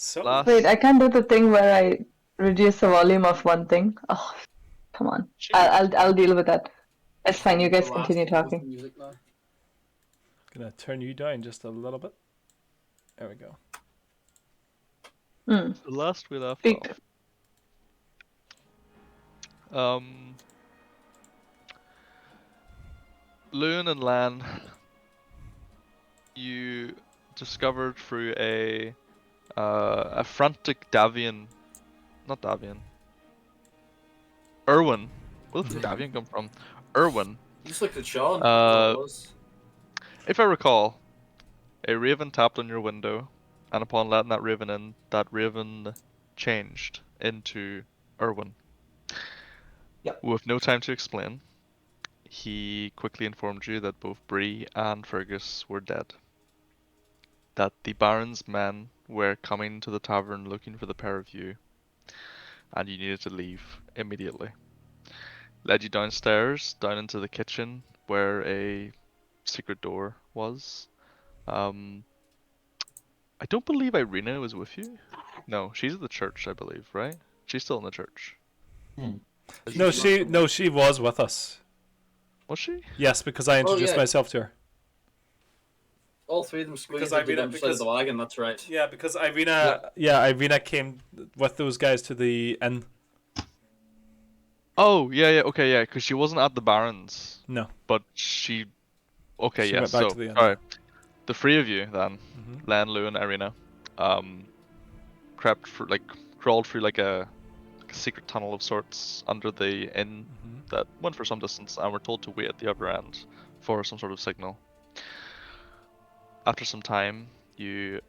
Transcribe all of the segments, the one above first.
So Last... Wait, I can't do the thing where I reduce the volume of one thing. Oh, come on. I'll deal with that. It's fine. You guys continue talking. Music now. gonna turn you down just a little bit. There we go. Hmm. The last we left Speak. off. Loon and Lan, you discovered through a frantic Davian, not Davian, Irwin. Where the fuck did Davian come from? Irwin. You just looked at Sean. Uh, What it was. If I recall, a raven tapped on your window, and upon letting that raven in, that raven changed into Irwin. Yep. With no time to explain, he quickly informed you that both Bree and Fergus were dead. That the Baron's men were coming to the tavern looking for the pair of you, and you needed to leave immediately. Led you downstairs, down into the kitchen, where a secret door was. I don't believe Irina was with you. No, she's at the church, I believe, right? She's still in the church. No, she was with us. Was she? Yes, because I introduced myself to her. All three of them squeezed Because into the side of the wagon, that's right. Yeah, because Irina came with those guys to the inn. Oh, yeah, okay, yeah, because she wasn't at the Baron's. No. But she... Okay, She yeah, went back so, to the inn. alright. The three of you, then, Lan, Lu, and Irina, crawled through like a secret tunnel of sorts under the inn that went for some distance, and were told to wait at the other end for some sort of signal. After some time, you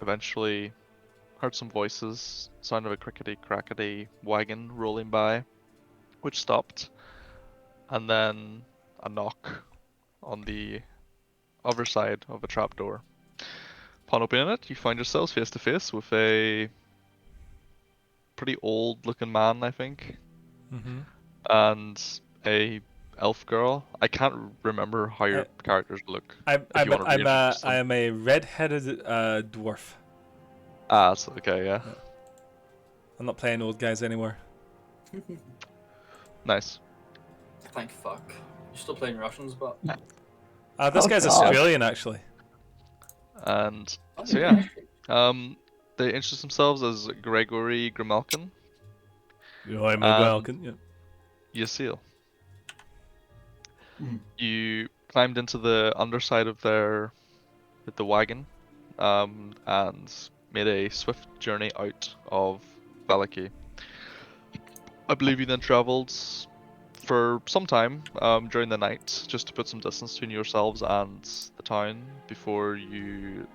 eventually heard some voices, sound of a crickety-crackety wagon rolling by, which stopped, and then a knock on the other side of a trapdoor. Upon opening it, you find yourselves face to face with a pretty old-looking man, I think, and a elf girl. I can't remember how your characters look. I'm a red-headed dwarf. Ah, so, okay, yeah. I'm not playing old guys anymore. Nice. Thank fuck. You're still playing Russians, but... This guy's Australian, actually. And so yeah, they introduce themselves as Gregory Grimalkin. Yeah, I'm Grimalkin, yeah. Yasil. You climbed into the underside of the wagon, and made a swift journey out of Valaki. I believe you then travelled for some time during the night, just to put some distance between yourselves and the town before you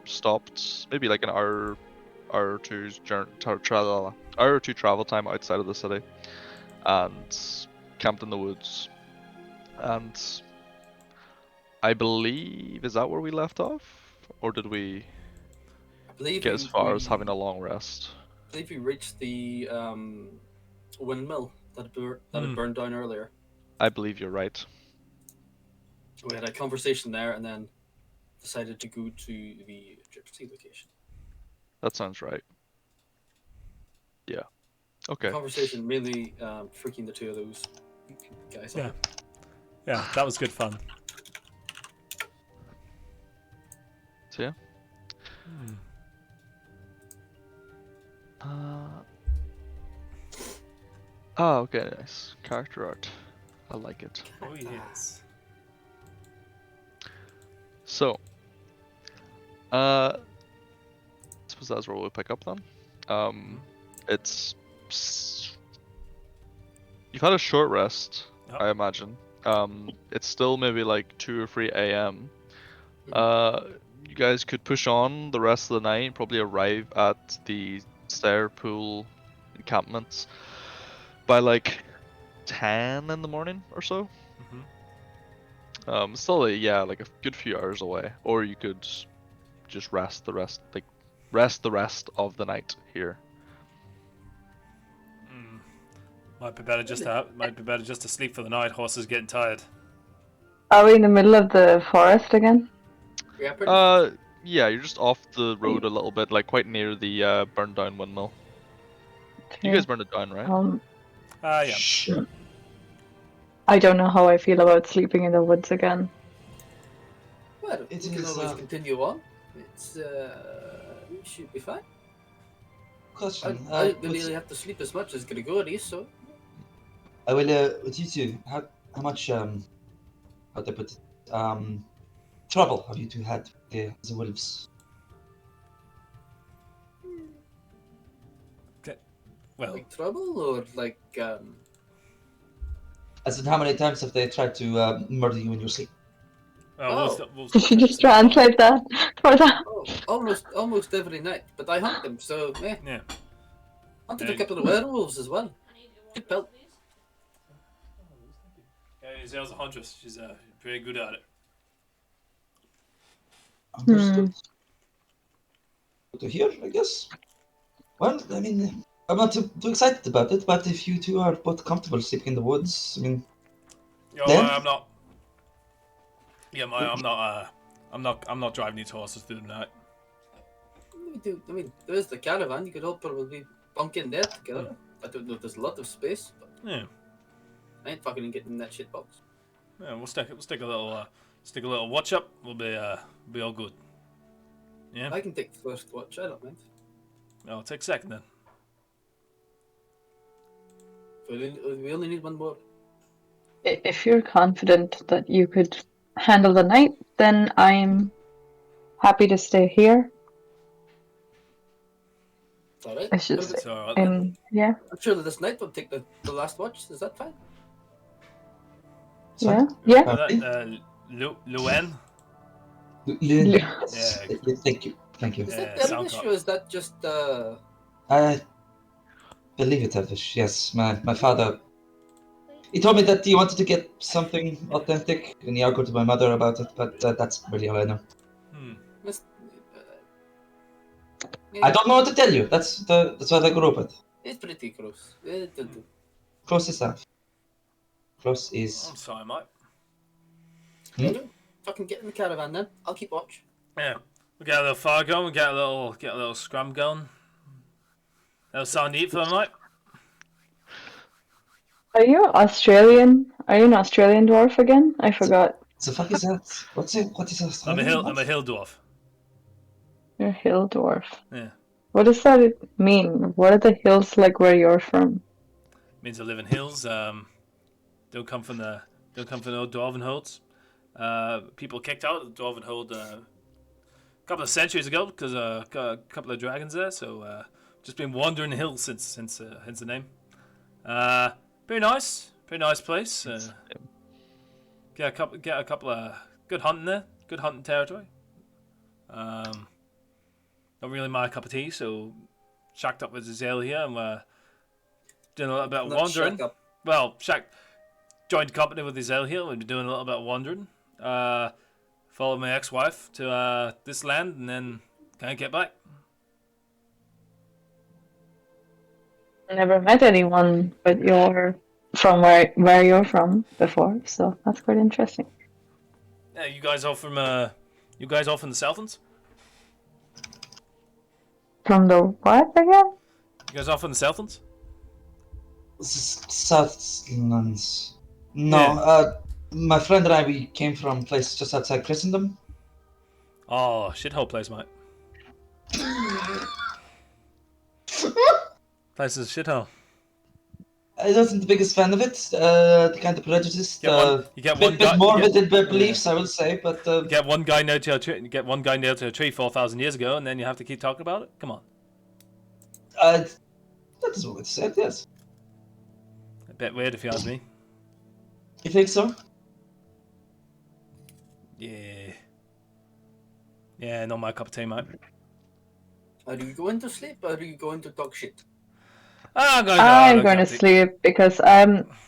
stopped, maybe like an hour or two's hour or two travel time outside of the city, and camped in the woods. And I believe, is that where we left off, or did we get as far as having a long rest? I believe we reached the windmill that had burned down earlier. I believe you're right. We had a conversation there, and then decided to go to the gypsy location. That sounds right. Yeah. Okay. Conversation mainly freaking the two of those guys out. Yeah, that was good fun. So yeah. Oh, okay, nice. Character art. I like it. Oh, yes. So, I suppose that's where we'll pick up then. You've had a short rest, I imagine. It's still maybe like 2 or 3 a.m. You guys could push on the rest of the night, probably arrive at the Stair Pool encampments by like 10 in the morning or so. Still, like a good few hours away. Or you could just rest the rest of the night here. Might be better just to sleep for the night. Horses getting tired. Are we in the middle of the forest again? Yeah, Yeah, you're just off the road a little bit, like quite near the burned down windmill. You guys Okay. burned it down, right? Yeah. I don't know how I feel about sleeping in the woods again. Well, It we can is always continue on. It's it should be fine. question. I don't really have to sleep as much as Grigori, so I will. With you two, how much how to put it, trouble have you two had with the wolves? Well, like trouble or like As in, how many times have they tried to murder you in your sleep? we'll Did you try to just sleep fine. translate that for that? almost every night. But I hunt them, so Yeah. hunted Yeah. a couple of werewolves as well. Good pelt. Yeah, Zel's a huntress. She's pretty good at it. Understood. Good to hear, I guess. Well, I mean, I'm not too excited about it, but if you two are both comfortable sleeping in the woods, I mean, Yo, Then? I'm not. Yeah, I'm not. I'm not driving these horses through the night. I mean, there's the caravan. You could all probably bunk in there together. I don't know if there's a lot of space, but Yeah. I ain't fucking getting in that shit box. Yeah, we'll stick a little watch up. We'll be all good. Yeah. I can take the first watch. I don't mind. I'll take second then. We only need one more. If you're confident that you could handle the night, then I'm happy to stay here. It's all right. It's just, It's all right then. yeah, I'm sure that this night we'll take the last watch. Is that fine? sorry? yeah. Luen. Yes. Yeah. Thank you. Thank you. Is Yeah, that Elvish sound or is that just I believe it, Elvish. Yes, my father. He told me that he wanted to get something authentic, and he argued with my mother about it, but that's really all I know. Miss- I don't know what to tell you. That's what I grew up with. It's pretty gross. It'll do. Close is that. Close is. I'm sorry, mate. Hmm? Okay. Fucking get in the caravan then. I'll keep watch. Yeah. We get a little fire going. We get a little scrum going. That'll sound neat for the night. Are you Australian? Are you an Australian dwarf again? I forgot. The fuck is that? What is that? I'm a hill dwarf. You're a hill dwarf. Yeah. What does that mean? What are the hills like where you're from? Means I live in hills. Don't come from the old dwarven holds. People kicked out of the dwarven hold a couple of centuries ago because got a couple of dragons there. So just been wandering the hills since the name. Pretty nice place. Get a couple of good hunting there, good hunting territory. Not really my cup of tea, so shacked up with Zale here, and we're doing a little bit of Not wandering. shack up. Well, joined company with Zale here. We'll be doing a little bit of wandering. Follow my ex-wife to this land, and then can't get back. I never met anyone but you're from where you're from before, so that's quite interesting. Yeah, you guys all from the Southlands? From the what again? You guys all from the Southlands? Southlands. No, Yeah. my friend and I, we came from a place just outside Christendom. Oh, shithole place, mate. Place is a shithole. I wasn't the biggest fan of it. The kind of prejudiced. You get one bit guy- morbid beliefs, I will say, but You get one guy nailed to a tree 4,000 years ago, and then you have to keep talking about it. Come on, that is what it said. Yes, a bit weird if you ask me. you think so? Yeah, not my cup of tea, mate. Are you going to sleep or are you going to talk shit? I'm I'm going to sleep because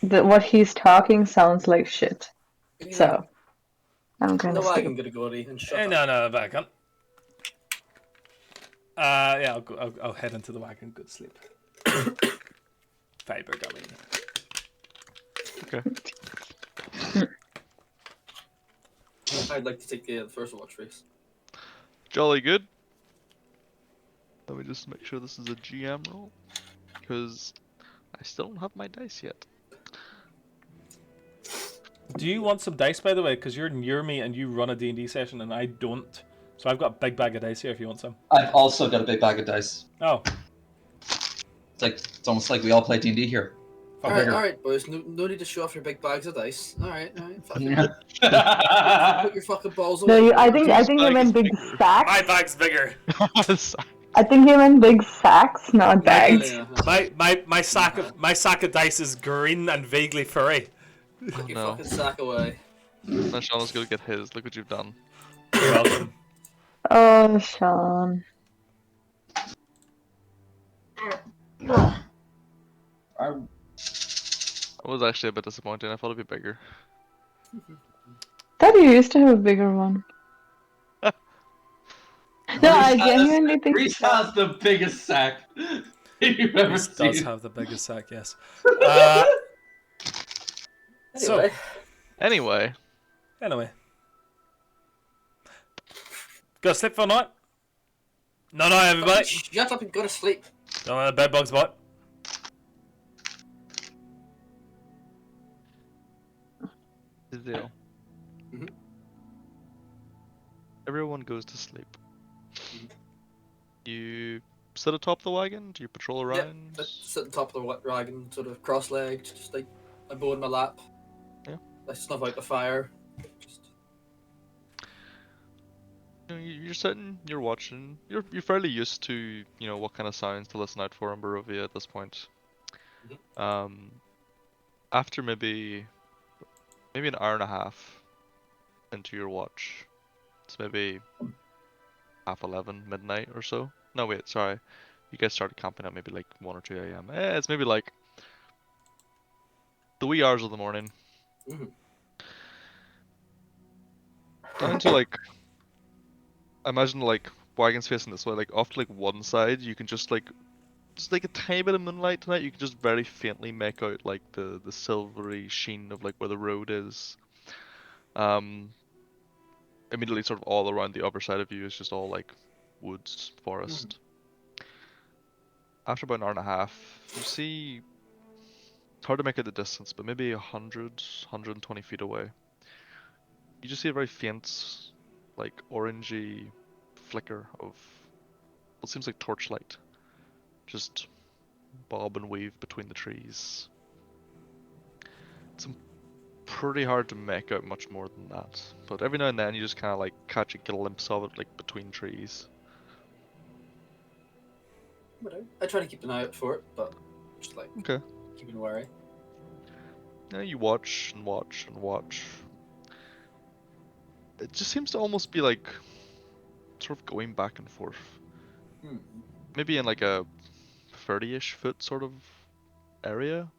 what he's talking sounds like shit. So I'm going No, to I sleep. can Grigori and shut Hey, up. no, back on. Yeah, I'll head into the wagon. Good sleep. Fiber, I mean. Okay. I'd like to take the first watch race. Jolly good. Let me just make sure this is a GM roll, because I still don't have my dice yet. Do you want some dice, by the way? Because you're near me and you run a D&D session and I don't. So I've got a big bag of dice here if you want some. I've also got a big bag of dice. Oh. It's almost like we all play D&D here. Fuck. Alright, boys. No need to show off your big bags of dice. Alright. Fuck it. Put your fucking balls away. No, I think Whose you bag meant is big bigger? sacks. My bag's bigger. I think you meant big sacks, not bags. Yeah. My sack of dice is green and vaguely furry. Oh Put your no. fucking sack away. Now Shauna's gonna get his. Look what you've done. You're welcome. Oh, Sean. I was actually a bit disappointed. I thought it'd be bigger. Thought you used to have a bigger one. No, I genuinely think. Reese has the biggest sack you've ever Reese seen. does have the biggest sack, yes. Anyway. Anyway. Go sleep for a night? No, everybody. Shut up and go to sleep. Don't let the bed bugs bite. The deal. Mhm. Everyone goes to sleep. You sit atop the wagon? Do you patrol around? Yeah, sit on top of the wagon, sort of cross-legged, just like a bow in my lap. Yeah. I snuff out the fire. Just... You're sitting, you're watching. You're fairly used to what kind of sounds to listen out for in Barovia at this point. After maybe an hour and a half into your watch, it's maybe 11:30, midnight or so. No, wait, sorry. You guys started camping at maybe like 1 or 2 a.m. It's maybe like the wee hours of the morning. Mhm. Down to like, imagine like wagons facing this way, like off to like one side, you can just like a tiny bit of moonlight tonight, you can just very faintly make out like the silvery sheen of like where the road is. Immediately sort of all around the other side of you is just all like woods, forest. After about an hour and a half, you see, it's hard to make out the distance, but maybe 120 feet away. You just see a very faint, like orangey flicker of what seems like torchlight. Just bob and weave between the trees. It's pretty hard to make out much more than that, but every now and then you just kind of like catch a glimpse of it, like between trees. Whatever. I try to keep an eye out for it, but just like Okay. keeping wary. Yeah, you watch and watch and watch. It just seems to almost be like sort of going back and forth. Maybe in like a 30-ish foot sort of area,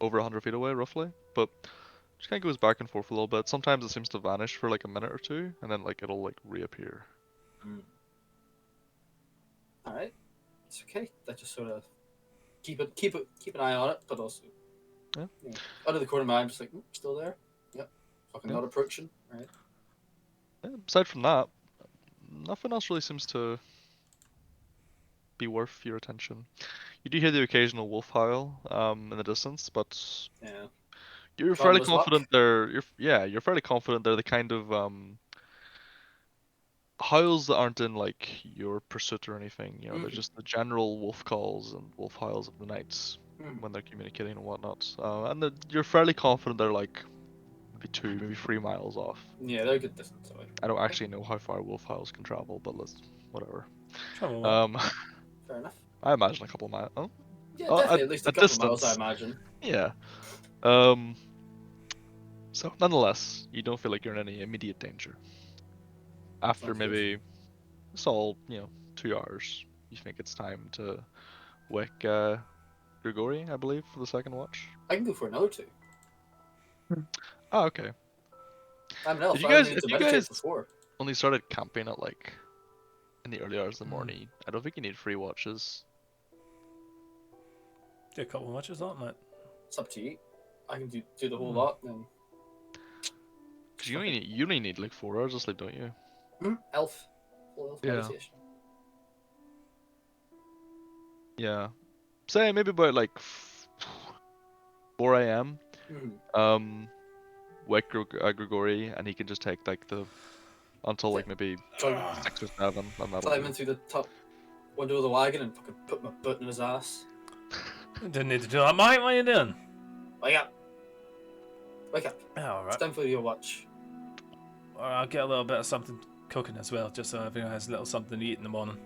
over 100 feet away roughly, but just kind of goes back and forth a little bit. Sometimes it seems to vanish for like a minute or two, and then like it'll like reappear. All right, it's okay. That just sort of keep an eye on it, but also out of the corner of my eye, I'm just like still there. Yep, fucking not approaching. All right. Yeah, aside from that, nothing else really seems to be worth your attention. You do hear the occasional wolf howl in the distance, but you're fairly confident you're fairly confident they're the kind of howls that aren't in like your pursuit or anything. They're just the general wolf calls and wolf howls of the nights when they're communicating and whatnot. And you're fairly confident they're like maybe 2, maybe 3 miles off. Yeah, they're a good distance away. I don't actually know how far wolf howls can travel, but whatever. Travel well. Fair enough. I imagine a couple of miles. Oh? Yeah, definitely at least a couple of miles, I imagine. Yeah. So nonetheless, you don't feel like you're in any immediate danger. After maybe it's all 2 hours, you think it's time to wake Grigori, I believe, for the second watch. I can go for another 2. Oh, okay. I'm an elf. If you guys before. only started camping at like in the early hours of the morning, I don't think you need 3 watches. Do a couple of watches, not it? It's up to you. I can do the whole lot then. Cause you only need like 4 hours of sleep, don't you? Elf. Full health Yeah. meditation. Yeah. Say maybe about like 4 a.m. Mm-hmm. Wake Grigori, and he can just take like the until like maybe Climb, 6 or 7, and that'll climb do. in through the top window of the wagon and fucking put my butt in his ass. Didn't need to do that, mate. What are you doing? Wake up! Wake up! All It's right. time for your watch. I'll get a little bit of something cooking as well, just so everyone has a little something to eat in the morning.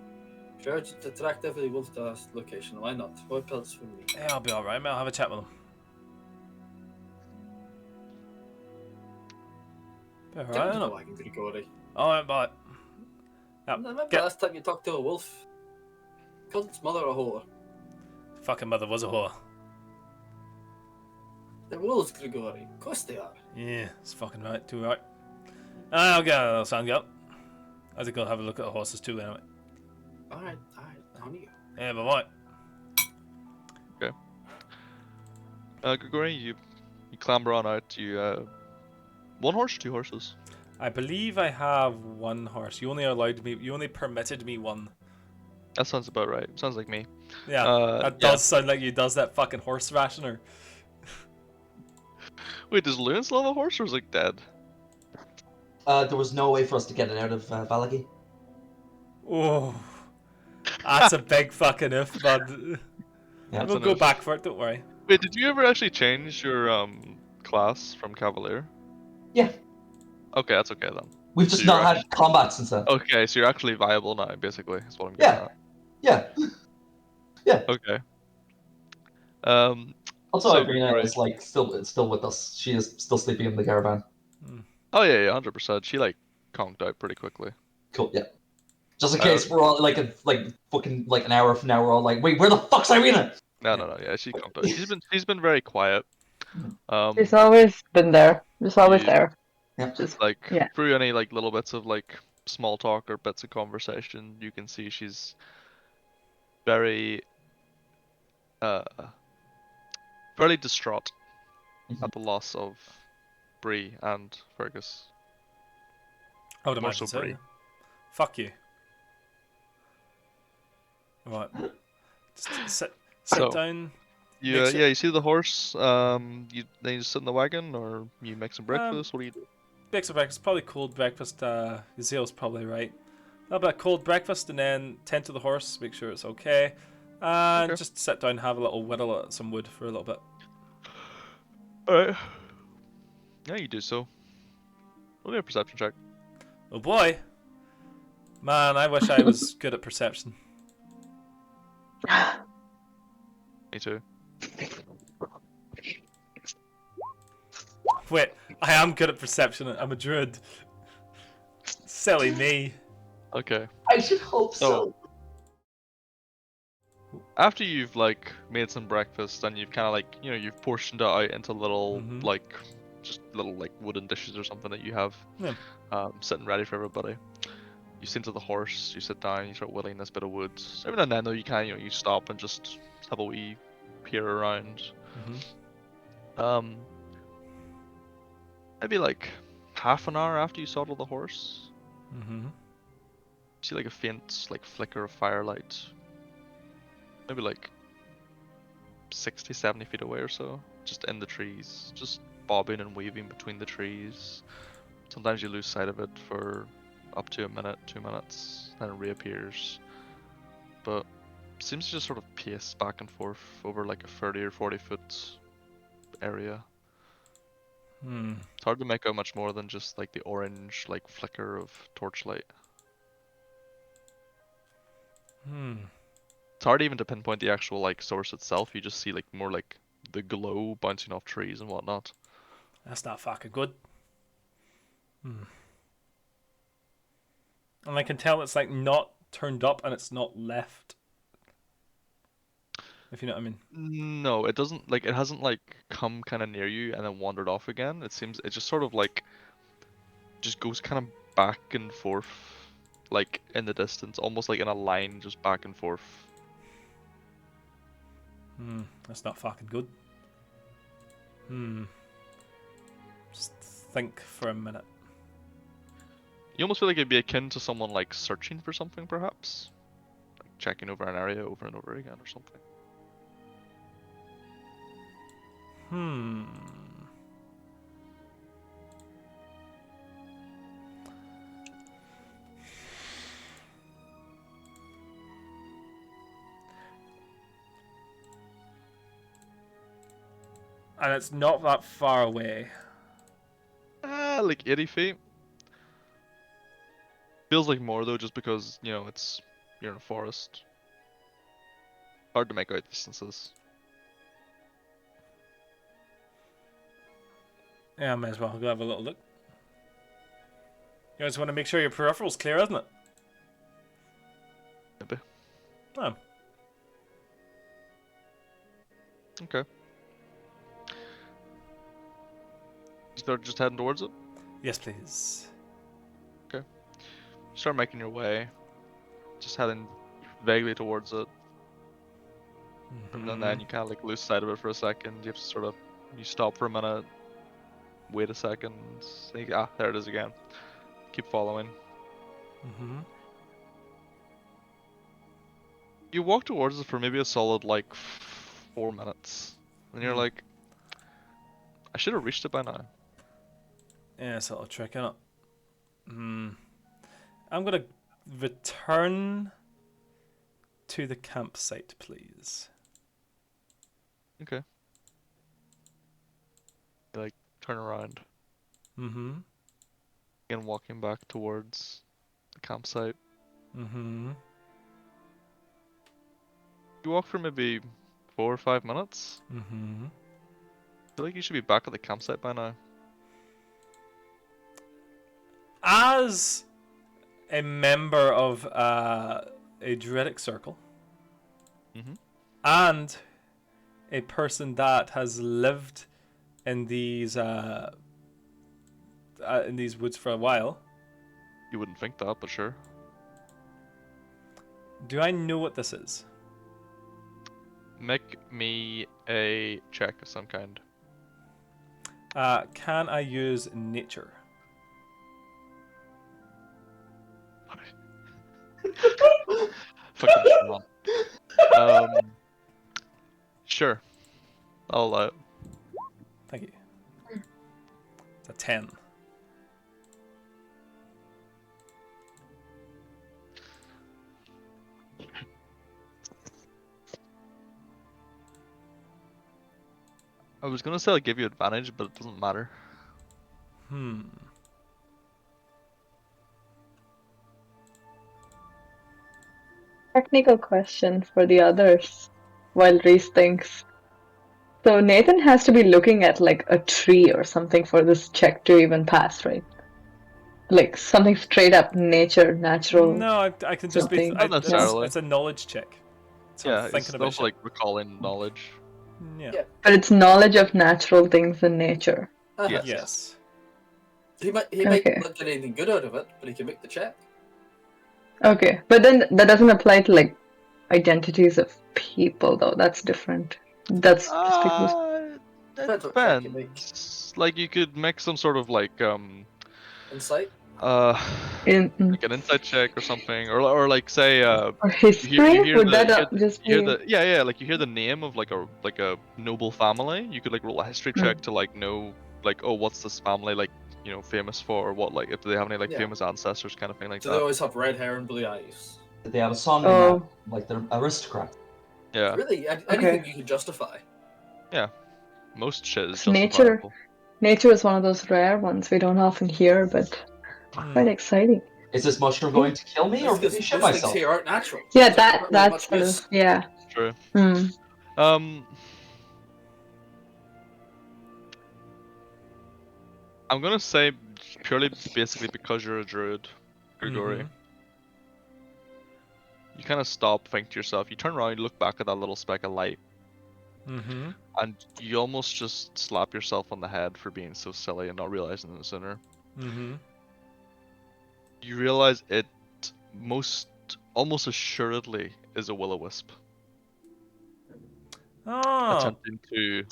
Sure, to track every wolf to our location. Why not? Why pelts for me? Yeah, I'll be all right, mate. I'll have a chat with them. Be all Get right, into the innit? wagon, Grigori. All right, bye. Yep. Remember Get last time you talked to a wolf? Called its mother a whore. fucking mother was a whore. They're wolves, Grigori. Of course they are. Yeah, it's fucking right. Too right. I'll get a little sound up. I think I'll have a look at the horses too, anyway. Alright, on you. Yeah, bye bye. Grigori, you clamber on out. You one horse, 2 horses. I believe I have one horse. You only allowed me. You only permitted me one. That sounds about right. Sounds like me. Yeah, that Yeah. does sound like you. Does that fucking horse rationer? Wait, does Loon still have a horse, or is it dead? There was no way for us to get it out of Valaki. Oh, that's a big fucking if, bud. Yeah. We'll an go if. back for it. Don't worry. Wait, did you ever actually change your class from Cavalier? Yeah. Okay, that's okay then. We've just So not you're had combat since then. Okay, so you're actually viable now, basically. Is what I'm getting Yeah. Yeah. at. Okay. Also, So, Irina Grigori- is like still with us. She is still sleeping in the caravan. Oh yeah, 100%. She like conked out pretty quickly. Cool. Yeah. Just in case we're all like fucking like an hour from now, we're all like, wait, where the fuck's Irina? No. Yeah, she conked out. She's been very quiet. She's always been there. Just always you- there. Yeah. Just Like yeah. through any like little bits of like small talk or bits of conversation, you can see she's very fairly distraught at the loss of Bree and Fergus. I would More imagine so so. Bree. Yeah. Fuck you. Right. Just sit So, down. You Make sure- yeah, you see the horse. You then you just sit in the wagon, or you make some breakfast. What do you do? Make some breakfast. Probably cold breakfast. Zeal's probably right. A little bit of cold breakfast and then tend to the horse. Make sure it's okay. And Okay. just sit down and have a little whittle at some wood for a little bit. Alright. Yeah, you do so. Roll me a perception check. Oh boy. Man, I wish I was good at perception. Me too. Wait, I am good at perception. I'm a druid. Silly me. Okay. I should hope so. After you've like made some breakfast and you've kind of like you've portioned it out into little Mhm. like just little like wooden dishes or something that you have Yeah. sitting ready for everybody. You sit to the horse. You sit down. You start whittling this bit of wood. Every now and then though you can you stop and just have a wee peer around. Mhm. Maybe like half an hour after you saddle the horse, Mhm. see like a faint like flicker of firelight. Maybe like 60, 70 feet away or so, just in the trees, just bobbing and weaving between the trees. Sometimes you lose sight of it for up to a minute, 2 minutes, then it reappears. But seems to just sort of pace back and forth over like a 30 or 40 foot area. Hmm. It's hard to make out much more than just like the orange like flicker of torchlight. Hmm. It's hard even to pinpoint the actual like source itself. You just see like more like the glow bouncing off trees and whatnot. That's not fucking good. Hmm. And I can tell it's like not turned up and it's not left. If you know what I mean. No, it doesn't like it hasn't like come kind of near you and then wandered off again. It seems it just sort of like just goes kind of back and forth like in the distance, almost like in a line just back and forth. Hmm. That's not fucking good. Hmm. Just think for a minute. You almost feel like it'd be akin to someone like searching for something, perhaps, like checking over an area over and over again or something. And it's not that far away. Like 80 feet. Feels like more though, just because you're in a forest. Hard to make out distances. Yeah, I may as well go have a little look. You guys want to make sure your peripheral's clear, isn't it? Maybe. Oh. Okay. You start just heading towards it. Yes, please. Start making your way. Just heading vaguely towards it. And then you kind of like lose sight of it for a second. You have to you stop for a minute, wait a second, think, there it is again. Keep following. You walk towards it for maybe a solid like 4 minutes, and you're like, I should have reached it by now. Yeah, it's a little trick, isn't it? I'm gonna return to the campsite, please. Okay. You like turn around. Again, walking back towards the campsite. You walk for maybe 4 or 5 minutes. I feel like you should be back at the campsite by now. As a member of a druidic circle, and a person that has lived in these woods for a while, You wouldn't think that, but sure. do I know what this is? Make me a check of some kind. Can I use nature? Fucking strong. Sure. I'll allow it. Thank you. It's a 10. I was gonna say I'll give you advantage, but it doesn't matter. Technical question for the others while Reese thinks. So Nathan has to be looking at like a tree or something for this check to even pass, right? Like something straight up natural. No, I can just be. something. Not necessarily. It's a knowledge check. So I'm Yeah, thinking it's about also shit. like recalling knowledge. Yeah. But it's knowledge of natural things in nature. Yes. Yes. He might Okay. not get anything good out of it, but he can make the check. Okay, but then that doesn't apply to like identities of people, though. That's different. That's just because. That Depends what check you make. depends. Like you could make some sort of like Insight. like an insight check or something, or like say Or you history? hear Would the that you hear the, just you hear be? the like you hear the name of like a noble family. You could like roll a history check to like know like, oh, what's this family like, famous for, or what, like if they have any like Yeah. famous ancestors, kind of thing like So they that. always have red hair and blue eyes. Did they have a song in Oh. that? Like they're aristocrats. Yeah, Really, anything you can justify. most shit is Nature. justifiable. Nature is one of those rare ones we don't often hear, but quite exciting. Is this mushroom going to kill me, or Because maybe shit most things myself? here aren't natural. Yeah, so they're not really that's much sort use. of yeah. True. Hmm. I'm gonna say purely basically because you're a druid, Grigori. You kind of stop, think to yourself, you turn around, you look back at that little speck of light, and you almost just slap yourself on the head for being so silly and not realizing it sooner. You realize it almost assuredly is a will-o-wisp Oh, attempting to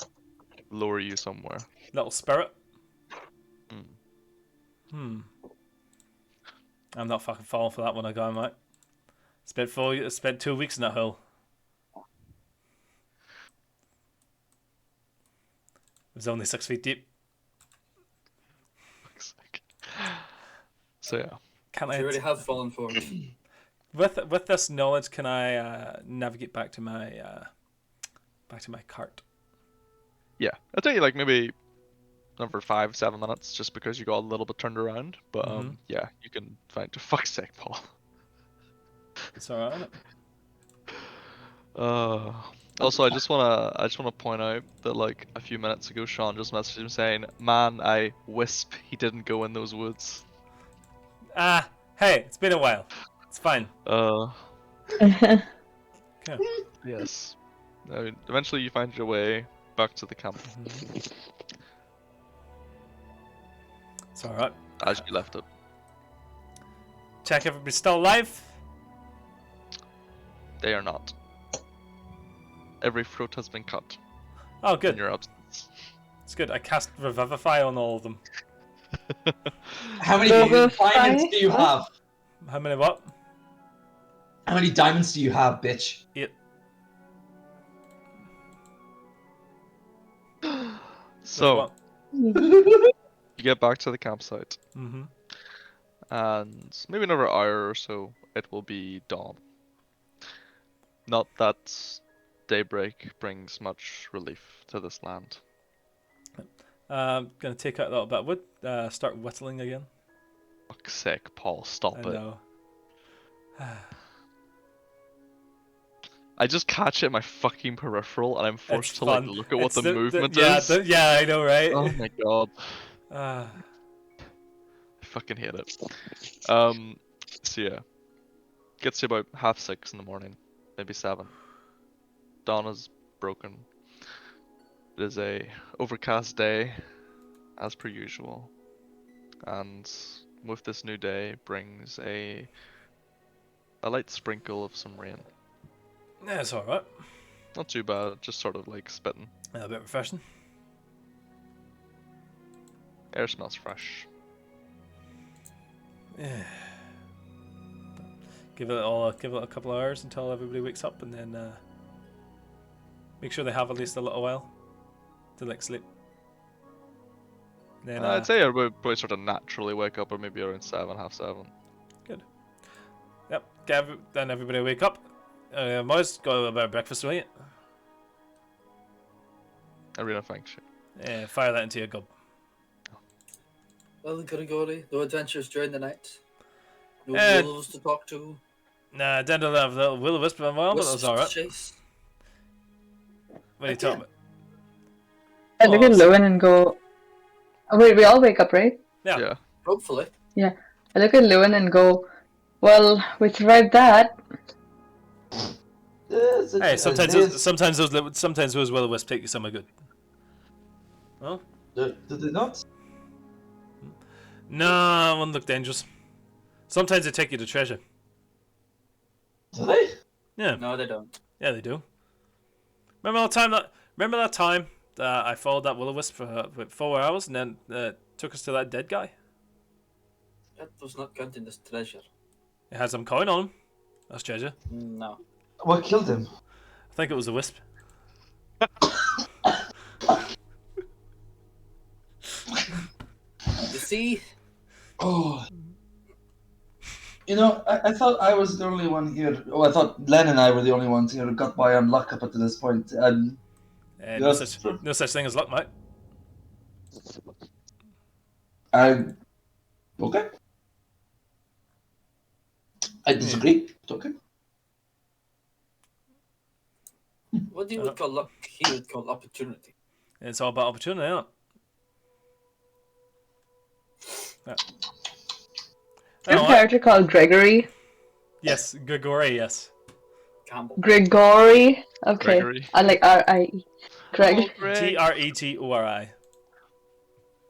lure you somewhere. little spirit. I'm not fucking falling for that one again, mate. Spent 2 weeks in that hole. It was only 6 feet deep. Fuck's sake. So yeah. Can You already I? have fallen for it. With this knowledge, can I navigate back to my cart? Yeah. I'll tell you like maybe another 5-7 minutes just because you got a little bit turned around. But Mhm. yeah, you can find fuck's sake, Paul. It's alright. Also, I just wanna point out that like a few minutes ago, Sean just messaged him saying, "Man, I wisp he didn't go in those woods." Hey, it's been a while. It's fine. Okay. Yes. I mean, eventually you find your way back to the camp It's alright. as you left it. Check everybody's still alive. They are not. Every throat has been cut Oh, in good. your absence. It's good. I cast Revivify on all of them. How many Revivify? diamonds do you have? How many what? How many diamonds do you have, bitch? 8. So Mhm. you get back to the campsite, Mm-hmm. and maybe another hour or so, it will be dawn. Not that daybreak brings much relief to this land. Gonna take out a little bit of wood. Start whittling again. Fuck's sake, Paul, stop I it. know. I just catch it in my fucking peripheral, and I'm forced It's to like fun. look at what It's the movement yeah, is. yeah, I know, right? Oh my god, Ah. I fucking hate it. So yeah, gets to about 6:30 in the morning, maybe 7. Dawn is broken. It is a overcast day, as per usual, and with this new day brings a light sprinkle of some rain. Yeah, it's alright. Not too bad, just sort of like spitting. A bit refreshing. Air smells fresh. Yeah. Give it a couple of hours until everybody wakes up, and then make sure they have at least a little while to like sleep. Then I'd say I would probably sort of naturally wake up, or maybe around 7, half 7. Yep. Then everybody wake up. Boys, go about breakfast, will you? Arena function. Fire that into your gob. Well, goody goody. No adventures during the night. No Eh, wolves to talk to. Nah, Dendel have a little will-o-wisp for a while, but that was Wisps alright. to chase. What are you talking about? I look at Oh, Lewin and go, oh, wait, we all wake up, right? Yeah. Yeah. Hopefully. I look at Lewin and go, well, we survived that. Hey, sometimes those will-o-wisps take you somewhere good. Well, Did they not? no, wouldn't look dangerous. Sometimes they take you to treasure. Do they? Yeah, No, they don't. yeah, they do. Remember that time that I followed that will-o-wisp for about 4 hours, and then took us to that dead guy? That was not counting this treasure. It had some coin on him. That's treasure. No. What killed him? I think it was a wisp. You see? Oh. You know, I thought I was the only one here. Oh, I thought Len and I were the only ones here who got by on luck up to this point. And No yes, such thing as luck, mate. okay. I disagree. It's okay. What you would call luck, he would call opportunity. It's all about opportunity, isn't it? Yeah. There's a Oh, character called Gregory. yes, Grigori, yes. Campbell. Gregory. Okay. Gregory. I like R-I-E. Greg. Oh, Greg. T-R-E-T-O-R-I.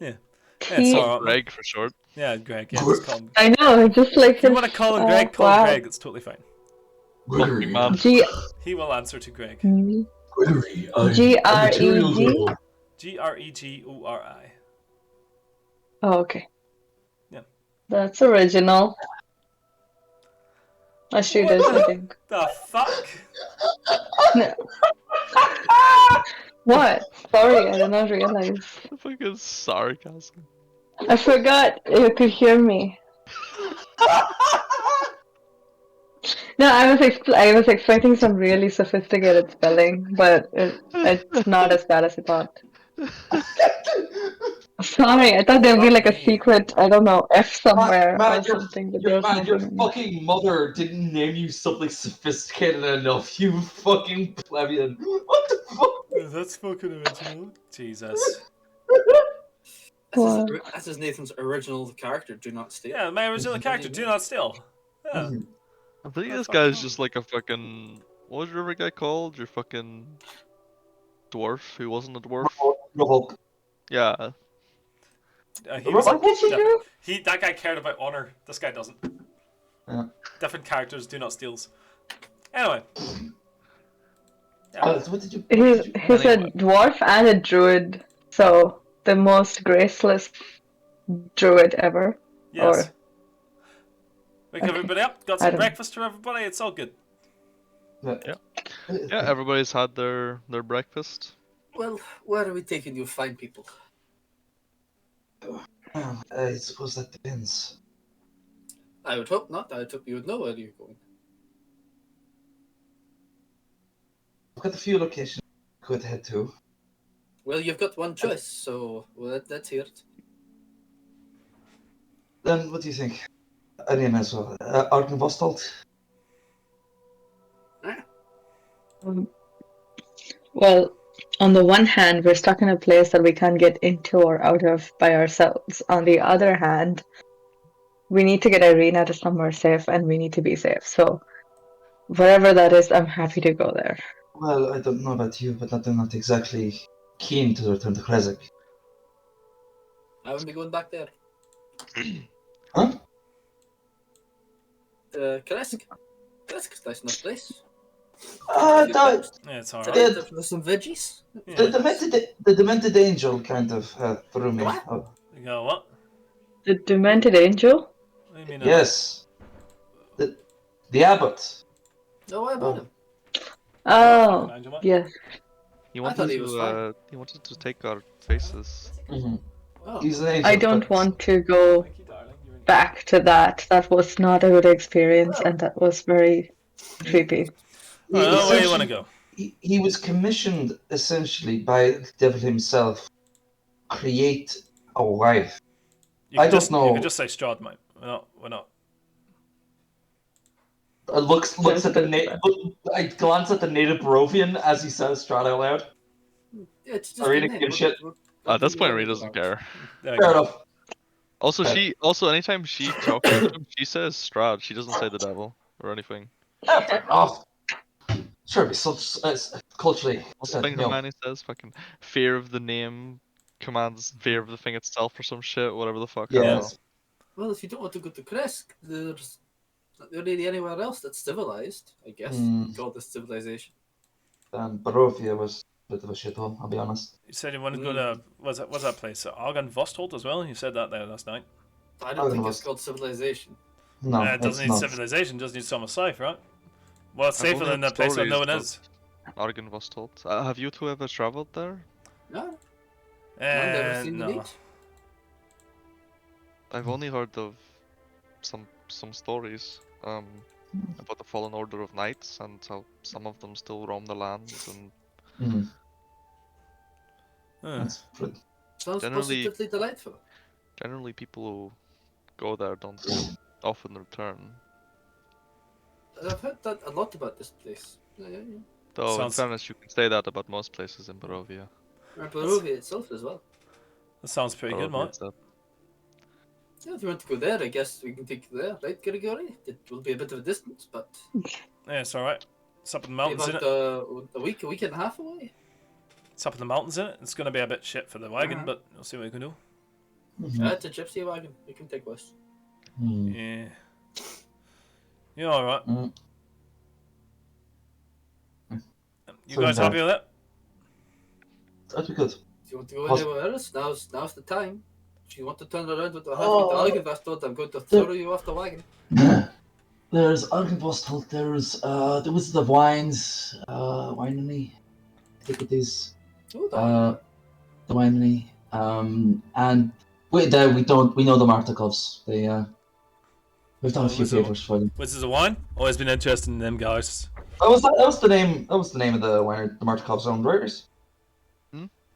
Yeah. Yeah, it's He- all right. Greg for short. Yeah, Greg. Yeah, just call him. I know, just like If you want to call him Greg, call him Greg. It's totally fine. Gregory, man. He will answer to Greg. Gregory, G-R-E-G? G-R-E-G-O-R-I. Oh, okay. Yeah. That's original. She does, I think. The fuck? No. What? Sorry, I did not realize. Fucking sarcasm. I forgot you could hear me. No, I was expecting some really sophisticated spelling, but it's not as bad as I thought. Sorry, I thought there'd be Fuck like a me. secret, I don't know, F somewhere Man, or something, but there's your nothing. fucking mother didn't name you something sophisticated enough, you fucking plebeian. What the fuck? That's fucking original. Jesus. Wow. This is Nathan's original character. Do not steal. Yeah, my original character, do not steal. Yeah. I think That's this fucking guy's wrong. just like a fucking. What was your other guy called? Your fucking dwarf who wasn't a dwarf? Revolt. Yeah. He was What did you do? that guy cared about honor. This guy doesn't. Yeah. Different characters do not steals. Anyway. Yeah. What did you? He's a dwarf and a druid, so the most graceless druid ever. Yes. Or Wake Okay. everybody up. Got I some don't- breakfast for everybody. It's all good. Yeah, everybody's had their breakfast. Well, where are we taking you fine people? I suppose that depends. I would hope not. I would hope you would know where you're going. I've got a few locations I could head to. Well, you've got one choice, so let's hear it. Then what do you think? I mean, as well. Arden Vostald? Well, on the one hand, we're stuck in a place that we can't get into or out of by ourselves. On the other hand, we need to get Irina to somewhere safe and we need to be safe. So, wherever that is, I'm happy to go there. Well, I don't know about you, but I'm not exactly keen to return to Kresik. I wouldn't be going back there. Huh? Kresk is a nice enough place. The, Yeah, it's To alright. Yeah. eat there with some veggies. Yeah. the demented angel kind of threw me. What? Oh, You go, what? The Demented Angel? What do you mean? yes. The abbot. No, I bought him. Oh, Angel, what? yes. He I wanted thought he was to. He wanted to take our faces. Mm-hmm. Oh. He's an angel. I don't but- want to go Thank you, darling. You're in- back to that. That was not a good experience and that was very creepy. He, Alright, where do you want to essentially- go? he was commissioned essentially by the devil himself. Create a wife. You I can don't just, You know. can just say Strahd, mate. We're not. Looks at the I glance at the native Barovian as he says Strahd out loud. Yeah, it's just Arena a name. gives shit. At this point, Rita doesn't care. There you Fair go. enough. Also, anytime she talks to him, she says Strahd. She doesn't say the devil or anything. Fair enough. Sure, be so culturally. Also, things no. Manny says, fucking fear of the name commands fear of the thing itself or some shit, whatever the fuck. I don't know. Yes. Well, if you don't want to go to Kresk, there's not really anywhere else that's civilized, I guess. Mm. Call this civilization. Barovia was a bit of a shithole, I'll be honest. You said you wanted to go to what's that place? Argon Vostholt as well. You said that there last night. I don't think Almost. it's called civilization. No, it it's doesn't need not. civilization. Just needs somewhere safe, right? Well, it's I've safer only than heard that place where no one stories is. Argon was told. Have you two ever traveled there? No, I've never seen the No. need. I've only heard of some stories about the Fallen Order of Knights and how some of them still roam the lands, and Mhm. Huh. That's pretty. Sounds Generally- positively delightful. generally people who go there don't often return. I've heard that a lot about this place. Yeah. Though, in Sounds- fairness, you can say that about most places in Barovia. And Barovia itself as well. That sounds pretty good, Barovia mate. itself. Yeah, if you want to go there, I guess we can take you there, right, Grigori? It will be a bit of a distance, but Yeah, it's alright. It's up in the maybe mountains, about innit? a week and a half away. It's up in the mountains, innit? It's gonna be a bit shit for the wagon, Uh-huh. but we'll see what we can do. Mhm. It's a gypsy wagon. We can take us. Mhm. Yeah. You're alright. Mm. You So guys that- happy with it? That'd be good. If you want to go Hos- anywhere else, now's the time. If you want to turn around with the half Oh. the wagon, that's what I'm going to throw you off the wagon. There's Arkenpost, there's the Wizard of Wines, Winery, I think it is. Oh, the The Winery. And we know the Martikovs. We've done a few papers for them. Wizards of Wine? Always been interested in them guys. That was the name of the winery the Martikovs owned, right?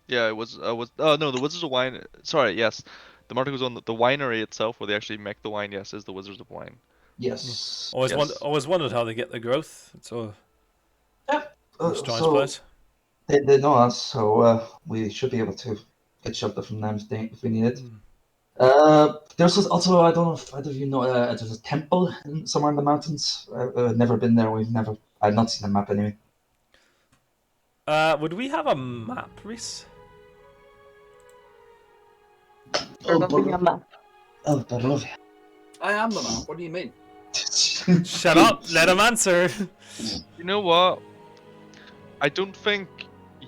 Yeah, it was. Oh no, the Wizards of Wine. Sorry, yes, the Martin was on the winery itself, where they actually make the wine. Yes, is the Wizards of Wine. Yes. Always wondered how they get the growth. So Yeah. strange place. They know us, so we should be able to get shelter from them if we need it. There's also, I don't know if either of you know, there's a temple somewhere in the mountains. I've never been there. I've not seen a map anyway. Would we have a map, Reese? There will be a map. Oh, Barovia. I am the man. What do you mean? Shut up! Let him answer. You know what? I don't think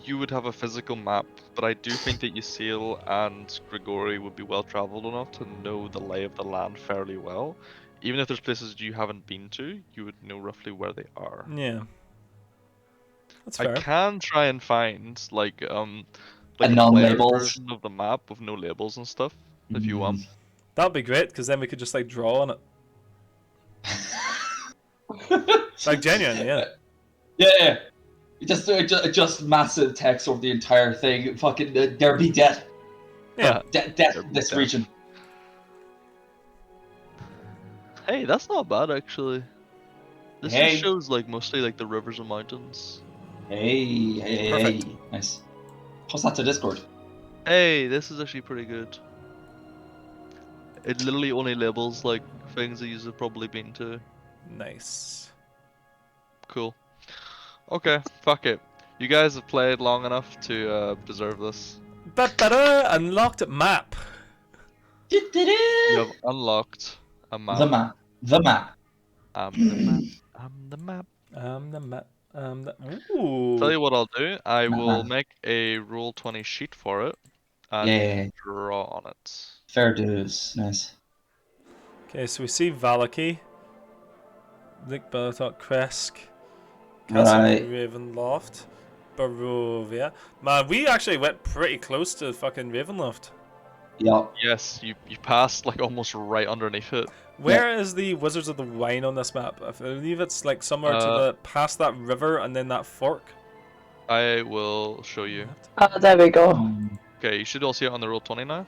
you would have a physical map, but I do think that Ysael and Grigori would be well traveled enough to know the lay of the land fairly well. Even if there's places you haven't been to, you would know roughly where they are. Yeah. That's fair. I can try and find like A player non-labels version of the map with no labels and stuff, if you want. That'd be great, because then we could just like draw on it. Like genuinely, yeah. Yeah. Just massive text over the entire thing. Fucking there be death. Yeah. Death in this region. Hey, that's not bad actually. This Hey. just shows like mostly like the rivers and mountains. Hey. Nice. Post that to Discord. Hey, this is actually pretty good. It literally only labels like things that you've probably been to. Nice. Cool. Okay, fuck it. You guys have played long enough to deserve this. Better unlocked map. You have unlocked a map. The map. The map. The map. Ooh. Tell you what I'll do. I will make a Roll20 sheet for it and draw on it. Fair dues. Nice. Okay, so we see Valaki, Nick Bellatot, Kresk, Castle Ravenloft, Barovia. Man, we actually went pretty close to fucking Ravenloft. Yeah. Yes, you passed like almost right underneath it. Where is the Wizards of the Wine on this map? I believe it's like somewhere to the past that river and then that fork. I will show you. There we go. Okay, you should all see it on the Roll20 now.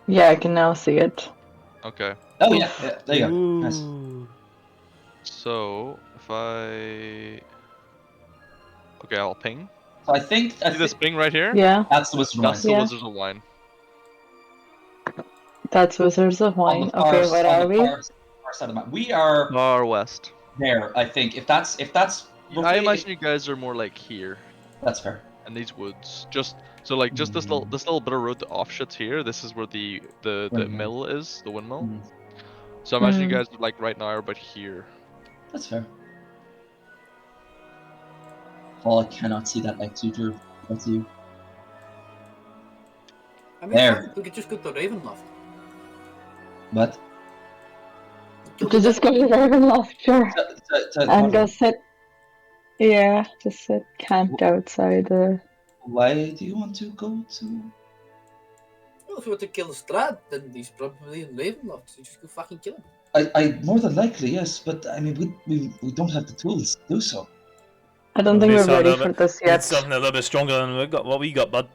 Yeah, I can now see it. Okay. Oh yeah. There you go. Nice. So if I okay, I'll ping. So I think See this ping right here? Yeah, that's the Wizard of That's Wine. the Wizards of Wine. that's Wizards of Wine. Okay, where are we? Far side of the map. We are Far west. there. I think if that's I roughly- imagine you guys are more like here. that's fair. In these woods. Just this little bit of road to offshoots here. This is where the Windmill. mill is, the windmill. Mhm. So I imagine you guys like right now are about here. That's fair. Oh, I cannot see that like you, Drew. That's you. I mean, There. we could just go to Ravenloft. What? To just go to Ravenloft, sure. And go sit. Yeah, just sit camped outside the. Why do you want to go to? Well, if we were to kill Strahd, then he's probably in Ravenloft, so just go fucking kill him. I more than likely yes, but I mean we don't have the tools to do so. I don't think we're ready for this It's yet. something a little bit stronger than what we got, bud.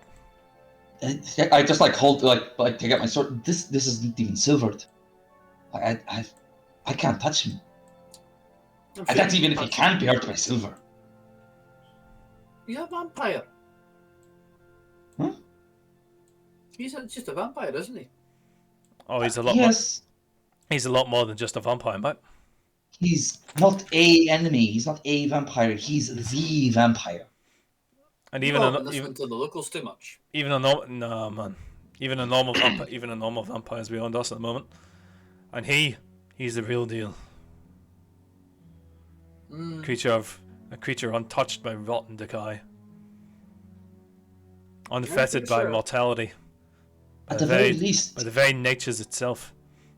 I just like hold like take out my sword. This isn't even silvered. I can't touch him. I'm And that's even if he can't be hurt by silver. He's a vampire. Huh? He's just a vampire, isn't he? Oh, he's a lot. Yes. He's a lot more than just a vampire, mate. He's not a enemy. He's not a vampire. He's the vampire. And Even even listening to the locals too much. even a man, even a normal vampire, even a normal vampire is beyond us at the moment. And he's the real deal. Mm. A creature untouched by rotten decay, unfettered Yeah, by sure. mortality, At the very least, by the very natures itself.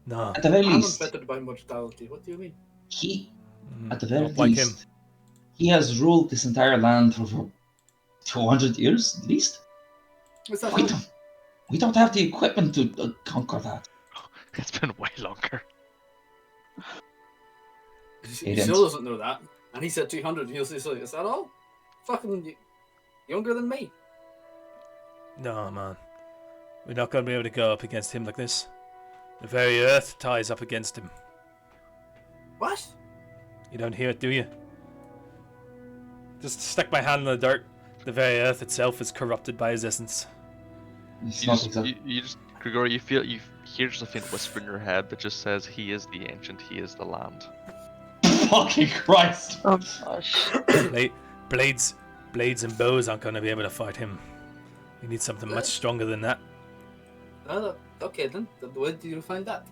No. At the very I'm least, unfettered by mortality. What do you mean? he, at the very Not like him. least, he has ruled this entire land for 200 years at least. What's that? We don't, we don't have the equipment to conquer that. It's been way longer. He He still didn't. doesn't know that. And he said 200. He'll say, is that all? Fucking younger than me. No, man. We're not going to be able to go up against him like this. The very earth ties up against him. What? You don't hear it, do you? Just stick my hand in the dirt. The very earth itself is corrupted by his essence. It's You not just, exactly. you just, Grigori, you hear just a faint whisper in your head that just says, "He is the ancient. He is the land." Fucking Christ! Oh gosh. Blades and bows aren't going to be able to fight him. We need something much stronger than that. Okay then. Where did you find that?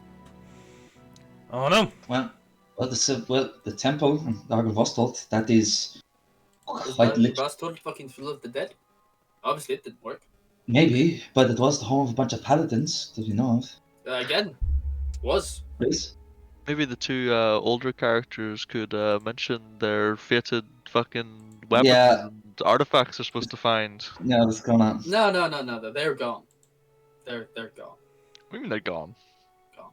Oh no! The temple in Dagenvostolt, that is Is quite the lit. bastard fucking full of the dead? Obviously it didn't work. Maybe, but it was the home of a bunch of paladins that we know of. Again, was. Please. Maybe the two older characters could mention their fated fucking weapons Yeah. and artifacts they're supposed to find. Yeah, what's going on? No. They're gone. They're gone. I mean, they're gone. Gone.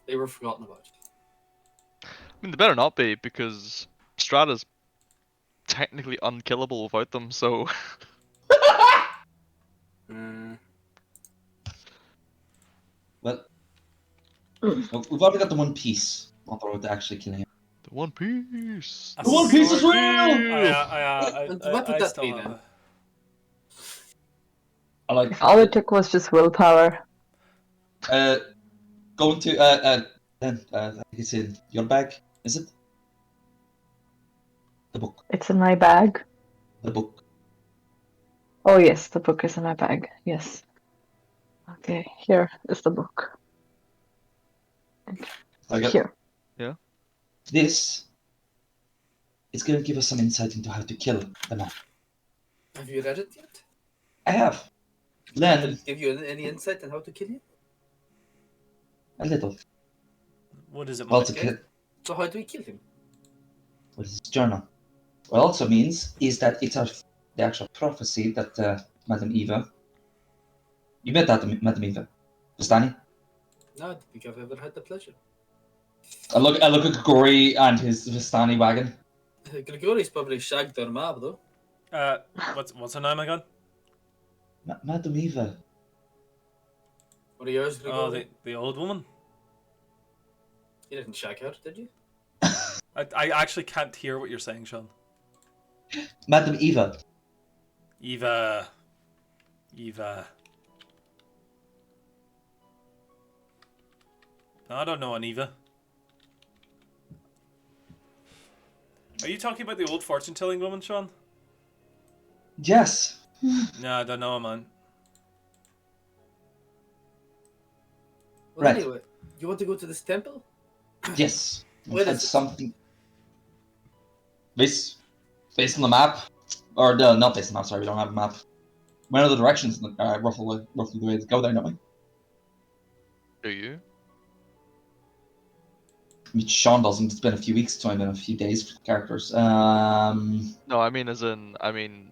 They were forgotten about. I mean, they better not be, because Strahd is technically unkillable without them, so... Well, we've already got the one piece on the road to actually killing him. The One Piece! The One Piece is real! What would that be then? I like All it took was just willpower. going to then I think it's in your bag, is it? The book. It's in my bag. The book. Oh yes, the book is in my bag. Yes. Okay, here is the book. I got Here. this. It's going to give us some insight into how to kill the man. Have you read it yet? I have. Did Then it give you any insight on how to kill you? a little. What is it, Well, Mike? to kill. So how do we kill him? What is his journal? What it also means is that it's the actual prophecy that Madame Eva. You met that Madame Eva, Vistani. No, I don't think I've ever had the pleasure. I look at Grigori and his Vistani wagon. Grigori's probably shagged their mab though. What's her name again? Madame Eva. What are yours, Oh, Grigori? the old woman. You didn't shag her, did you? I actually can't hear what you're saying, Sean. Madame Eva. Eva. No, I don't know an Eva. Are you talking about the old fortune-telling woman, Sean? Yes. No, I don't know her, man. Well, Right. anyway, you want to go to this temple? Yes. Where That's is it? something. Based on the map, or no, not based on the map. Sorry, we don't have a map. We know the directions, roughly the way to go there, don't we? Do you? I mean, Sean doesn't. It's been a few weeks, so I've been a few days for the characters. No, I mean,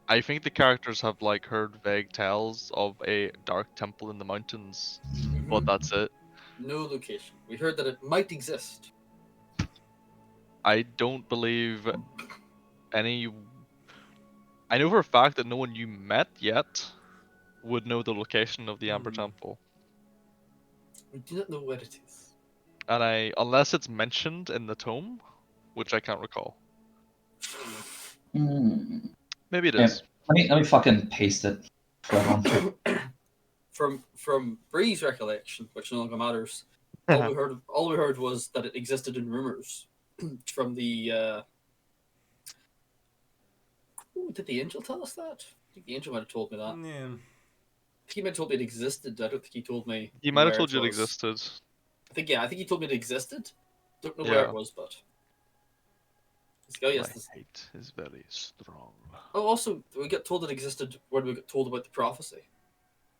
I think the characters have, like, heard vague tales of a dark temple in the mountains, but that's it. No location. We heard that it might exist. I don't believe any... I know for a fact that no one you met yet would know the location of the Amber Temple. We do not know where it is. And unless it's mentioned in the tome, which I can't recall. Maybe it is. Let me fucking paste it for everyone. From Bree's recollection, which no longer matters, all we heard was that it existed in rumors. From the did the angel tell us that? I think the angel might have told me that. Yeah. He might have told me it existed. I don't think he told me. He might have where told you it was. existed. I think he told me it existed. Don't know Yeah. where it was, but. My hate is very strong. Oh, also, we got told it existed when we got told about the prophecy.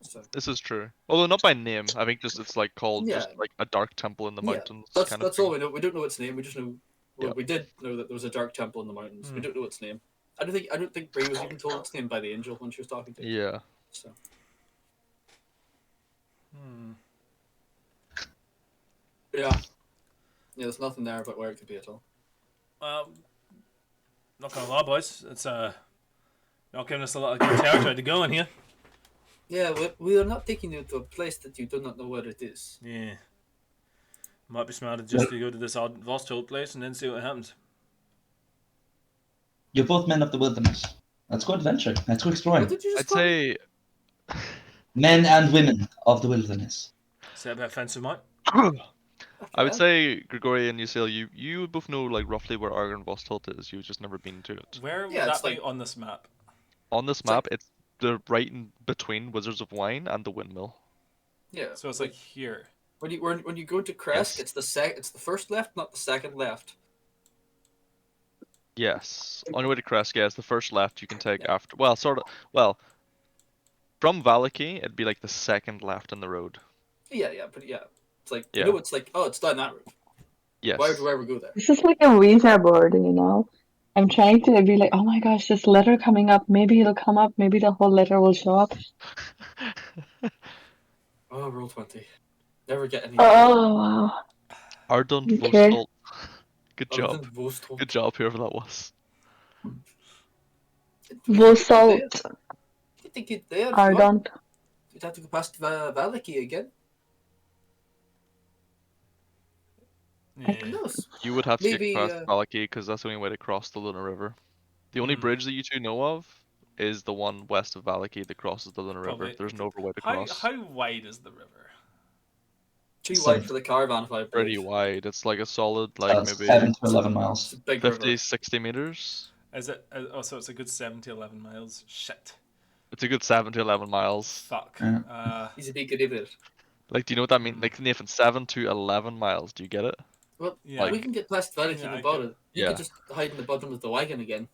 So This is true. Although not by name. I think just it's like called yeah, just like a dark temple in the yeah. mountains kind of That's thing. all we know. We don't know its name. We just know. Well, Yeah. we did know that there was a dark temple in the mountains. We don't know its name. I don't think Bree was even told its name by the angel when she was talking to it. Yeah. So yeah, there's nothing there about where it could be at all. Not gonna lie, boys. It's not giving us a lot of good territory to go in here. Yeah, we are not taking you to a place that you do not know where it is. Yeah. Might be smarter just to go to this odd Vosthold place and then see what happens. You're both men of the wilderness. Let's go adventuring. Let's go What exploring. did you just I'd call me? say Men and women of the wilderness. Is that a bit offensive, Mike? I would Okay. say Grigori and Yusil, you both know like roughly where Argon Vostholt is. You've just never been to it. Where would Yeah, that it's be like- on this map? On this It's like- map, it's the right in between Wizards of Wine and the windmill. Yeah. So it's like here. when you go to Kresk, Yes. it's the first left, not the second left. Yes. On your way to Kreska is the first left you can take Yeah. after. Well, sort of. Well, from Valaki, it'd be like the second left in the road. Yeah, but yeah, it's like Yeah. you know, it's like it's down that route. Yes. Why would we ever go there? This is like a Ouija board, you know? I'm trying to be like, oh my gosh, this letter coming up. Maybe it'll come up. Maybe the whole letter will show up. Oh, roll 20. Never get any. Oh, wow. Ardun Okay. Vostholt. Good Other job. than Vostholt. Good job, whoever that was. Vosalt. You think it there? If you want. Ardon. You'd have to go past Valaki again. Yeah. Who knows? You would have to Maybe, get past Valaki because that's the only way to cross the Luna River. The only bridge that you two know of is the one west of Valaki that crosses the Luna River. Probably. There's no other way to How cross. how wide is the river? Too So- wide for the caravan, if I Pretty believe. wide. It's like a solid, like maybe 7 to 11 It's miles. a big 50, river. 60 meters. Is it? Oh, so it's a good 7 to 11 miles. Shit. It's a good 7 to 11 miles. Fuck. Yeah. He's a big river. Like, do you know what that means? Like, Nathan, 7 to 11 miles. Do you get it? Well, Yeah. we can get past Valaki Yeah, I and bother. get- You Yeah. could just hide in the bottom of the wagon again.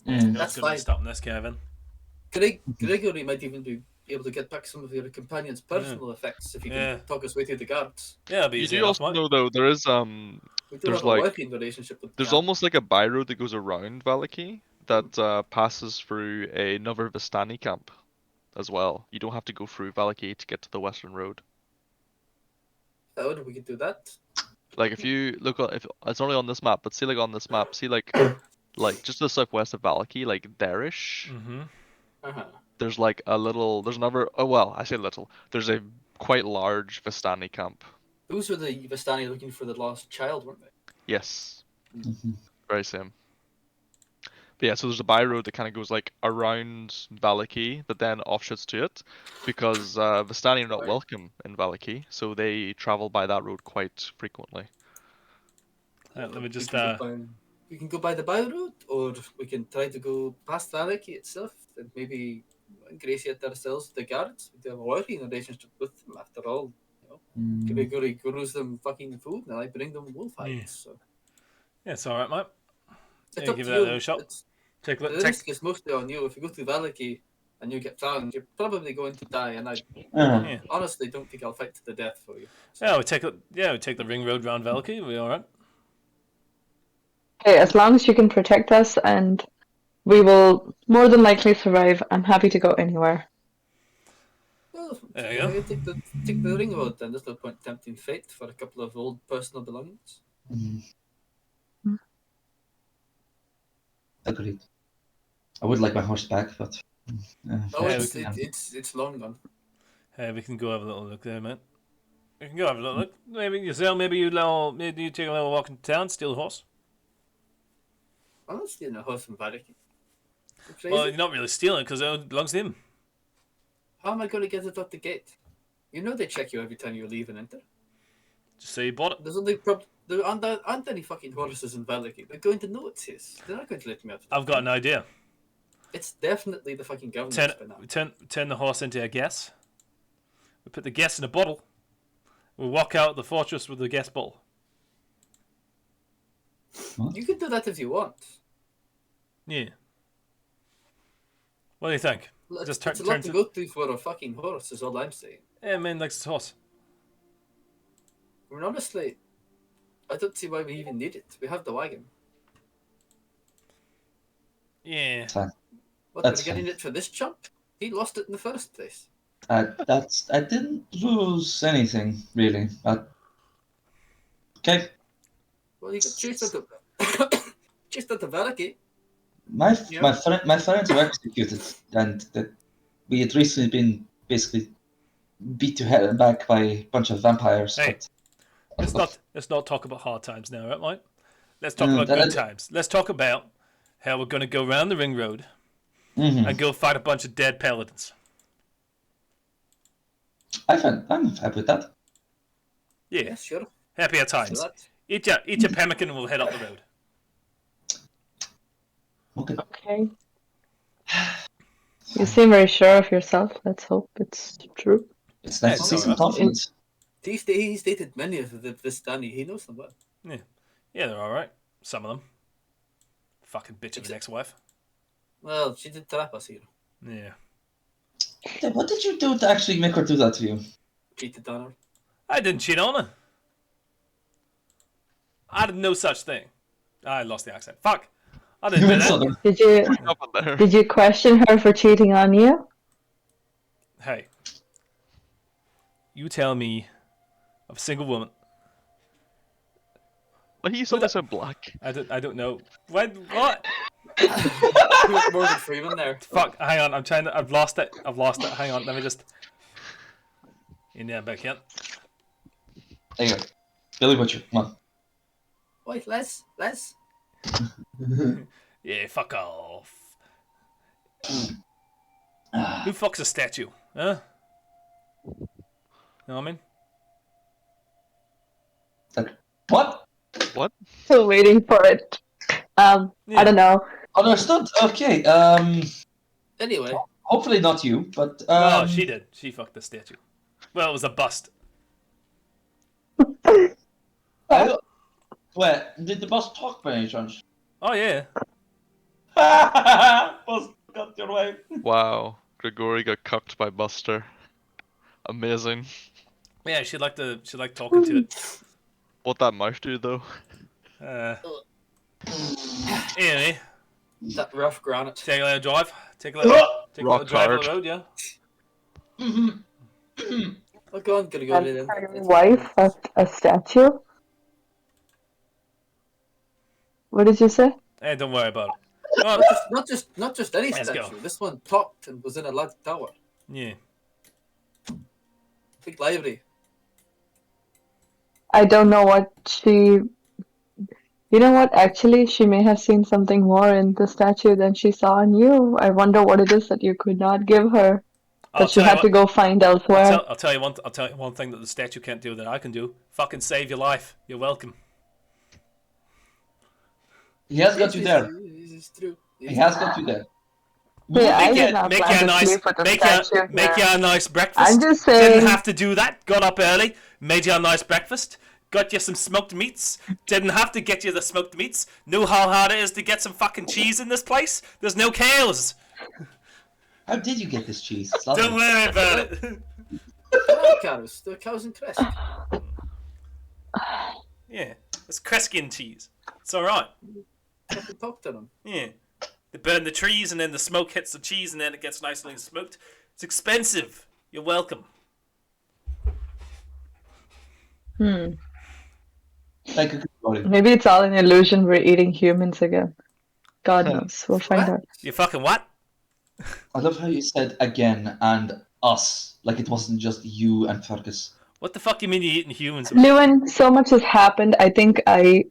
Yeah, Mm. no That's one's gonna be fine. stopping this, Kevin. Gregory might even be able to get back some of your companion's personal effects if you can Yeah. talk us way through the guards. Yeah, it'll be You easy do enough, also Mike. know, though, there is, We do There's have a like- working relationship with the there's guard. almost like a byroad that goes around Valaki that passes through another Vistani camp as well. You don't have to go through Valaki to get to the Western Road. Oh, we could do that. Like if you look, if it's only on this map, but see like on this map, see like just to the southwest of Valaki, like there-ish, Mm-hmm. Uh-huh. there's like there's another. Oh well, I say little. There's a quite large Vistani camp. Those were the Vistani looking for the lost child, weren't they? Yes, Mhm. very same. But yeah, so there's a byroad that kind of goes like around Valaki, but then offshoots to it, because Vistani are not Right. welcome in Valaki, so they travel by that road quite frequently. Let me just We can go by the by road, or we can try to go past Valaki itself, and maybe ingratiate ourselves with the guards. We do have a working relationship with them, after all. Mm. Gregory grows them fucking food, and I bring them wolf hides. Yeah. So Yeah, it's alright, mate. it's Yeah, up give to that a you. little shot. It's, Take a look. the risk is mostly on you. If you go to Valaki and you get found, you're probably going to die, and I Yeah. honestly don't think I'll fight to the death for you. So, Yeah, we take the ring road round Valky. We alright? Okay, as long as you can protect us and we will more than likely survive, I'm happy to go anywhere. well, There you go. take the ring road, then. There's no point tempting fate for a couple of old personal belongings. Mm. Agreed. I would like my horse back, but Oh, Yeah, it's long gone. Hey, we can go have a little look there, mate. We can go have a little look. Maybe you take a little walk into town, steal a horse. I'm not stealing a horse from Valaki. You crazy? Well, you're not really stealing it because it belongs to him. How am I going to get it out the gate? You know they check you every time you leave and enter. Just say you bought it. There's only there aren't any fucking horses in Valaki. They're going to know it's his. They're not going to let me out. I've got an idea. It's definitely the fucking government's by now. Turn the horse into a guess. We put the guess in a bottle. We walk out the fortress with the guess bottle. You can do that if you want. Yeah. What do you think? Just It's a lot to go through for a fucking horse, is all I'm saying. Yeah, man likes his horse. I mean, honestly, I don't see why we even need it. We have the wagon. Yeah. Fine. What, That's we're getting fine. it for this chump? He lost it in the first place. I didn't lose anything really, but okay. Well, he got chased at the chased at the Valaki. Yeah. My friends were executed, and we had recently been basically beat to hell and back by a bunch of vampires. Hey. But Let's not talk about hard times now, right? Let's talk about good times. Let's talk about how we're gonna go around the ring road and go fight a bunch of dead paladins. I'm happy with that. Yeah, sure. happier times. Eat your pemmican and we'll head up the road. Okay. You seem very sure of yourself. Let's hope it's true. It's nice to see some confidence. He's dated many of the Vistani. He knows them well. Yeah, they're all right. Some of them. Fucking bitch of an ex-wife. Well, she did trap us here. Yeah. What did you do to actually make her do that to you? Cheated on her. I didn't cheat on her. I did no such thing. I lost the accent. Fuck. I didn't do that. Did you question her for cheating on you? Hey. You tell me of a single woman. Why are you suddenly so black? I don't know. What? Morgan Freeman there. Fuck, hang on, I've lost it. Hang on, let me just... In there, back in. There you go. Billy Butcher, come on. Wait, Les. Yeah, fuck off. Who fucks a statue? Huh? Know what I mean? What? What? Still waiting for it. I don't know. Understood. Okay. Anyway. Hopefully not you, but No, she did. She fucked the statue. Well, it was a bust. Wait, did the boss talk by any chance? Oh yeah. Boss got your way. Wow, Grigori got cucked by Buster. Amazing. Yeah, she liked talking to it. What that mouse do though? Anyway. That rough granite. Take a little drive. Take a little drive on the road, yeah. Oh, go on, go then. Wife of a statue? What did you say? Hey, don't worry about it. Not just any Let's statue. go. This one talked and was in a large tower. Yeah. Big library. I don't know what she... You know what? Actually, she may have seen something more in the statue than she saw in you. I wonder what it is that you could not give her. That she had to go find elsewhere. I'll tell you one thing that the statue can't do that I can do. Fucking save your life. You're welcome. He has got you there. It's true. He has got you there. Make you a nice breakfast. I'm just saying. Didn't have to do that. Got up early. Made you a nice breakfast. Got you some smoked meats. Didn't have to get you the smoked meats. Knew how hard it is to get some fucking cheese in this place. There's no cows. How did you get this cheese? Don't worry about it. Cows. They're cows and crest. Yeah, it's Kreskian cheese. It's alright. I can talk to them. Yeah. They burn the trees and then the smoke hits the cheese and then it gets nicely smoked. It's expensive. You're welcome. Maybe it's all an illusion. We're eating humans again. God knows. We'll find out. You fucking what? I love how you said again and us, like it wasn't just you and Fergus. What the fuck do you mean you're eating humans? Lewin, so much has happened. I think I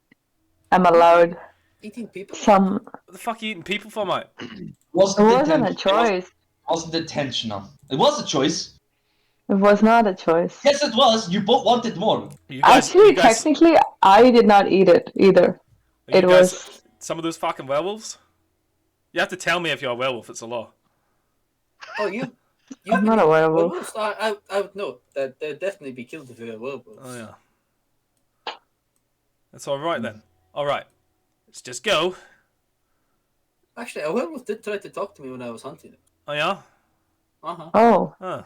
am allowed eating people. Some. What the fuck are you eating people for, mate? It wasn't a choice. It wasn't intentional. It was a choice. It was not a choice. Yes, it was. You both wanted more. Technically, I did not eat it either. It was some of those fucking werewolves. You have to tell me if you're a werewolf. It's a law. Oh, you I'm not a werewolf. I would know that they'd definitely be killed if they were werewolves. Oh yeah. That's all right then. All right, let's just go. Actually, a werewolf did try to talk to me when I was hunting it. Oh yeah. Oh, Huh.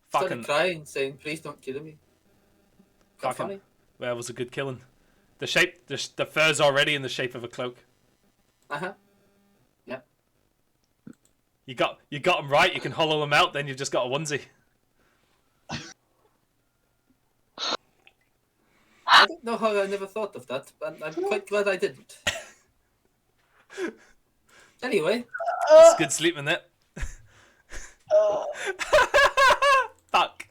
Started Fucking, crying, saying, "Please don't kill me." Quite fucking. funny. Well, it was a good killing. The fur's already in the shape of a cloak. Yep. You got him right. You can hollow him out. Then you've just got a onesie. I don't know how I never thought of that, but I'm quite glad I didn't. Anyway, It's good sleeping there. Fuck.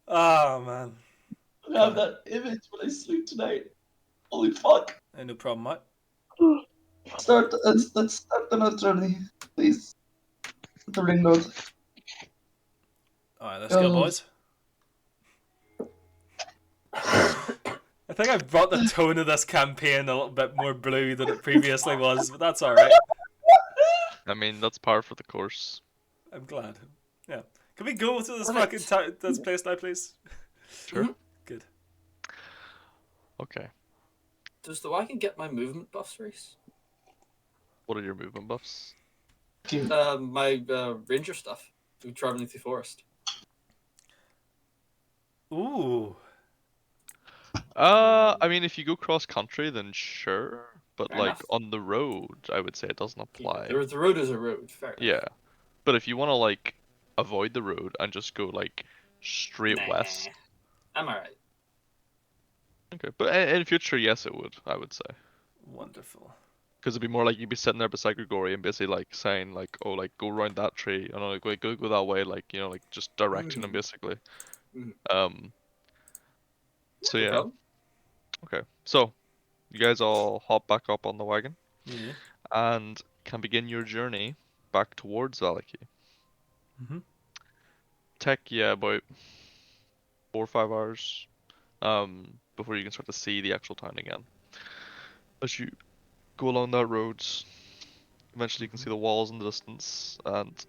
Oh man. I have that image when I sleep tonight. Holy fuck. No problem, mate. Let's start on our journey, please. The ring road. Alright, let's go, boys. I think I've brought the tone of this campaign a little bit more blue than it previously was, but that's alright. I mean, that's par for the course. I'm glad. Yeah. Can we go to this Alright. fucking this place now, please? Sure. Good. Okay. does the wagon get my movement buffs, Reese? What are your movement buffs? My ranger stuff through traveling through forest. Ooh. I mean, if you go cross country, then sure. But Fair like enough. on the road, I would say it doesn't apply. The road is a road. Fair enough. Yeah. But if you want to like avoid the road and just go like straight Nah, west. I'm alright. Okay. But in future, yes, it would. I would say. Wonderful. Because it'd be more like you'd be sitting there beside Grigori and basically like saying like, oh, like go around that tree, and like go that way, like like just directing them basically. Mhm. So No yeah. problem. Okay. So you guys all hop back up on the wagon Yeah. and can begin your journey back towards Valaki. Mhm. Take about 4 or 5 hours before you can start to see the actual town again. As you go along that road, eventually you can see the walls in the distance and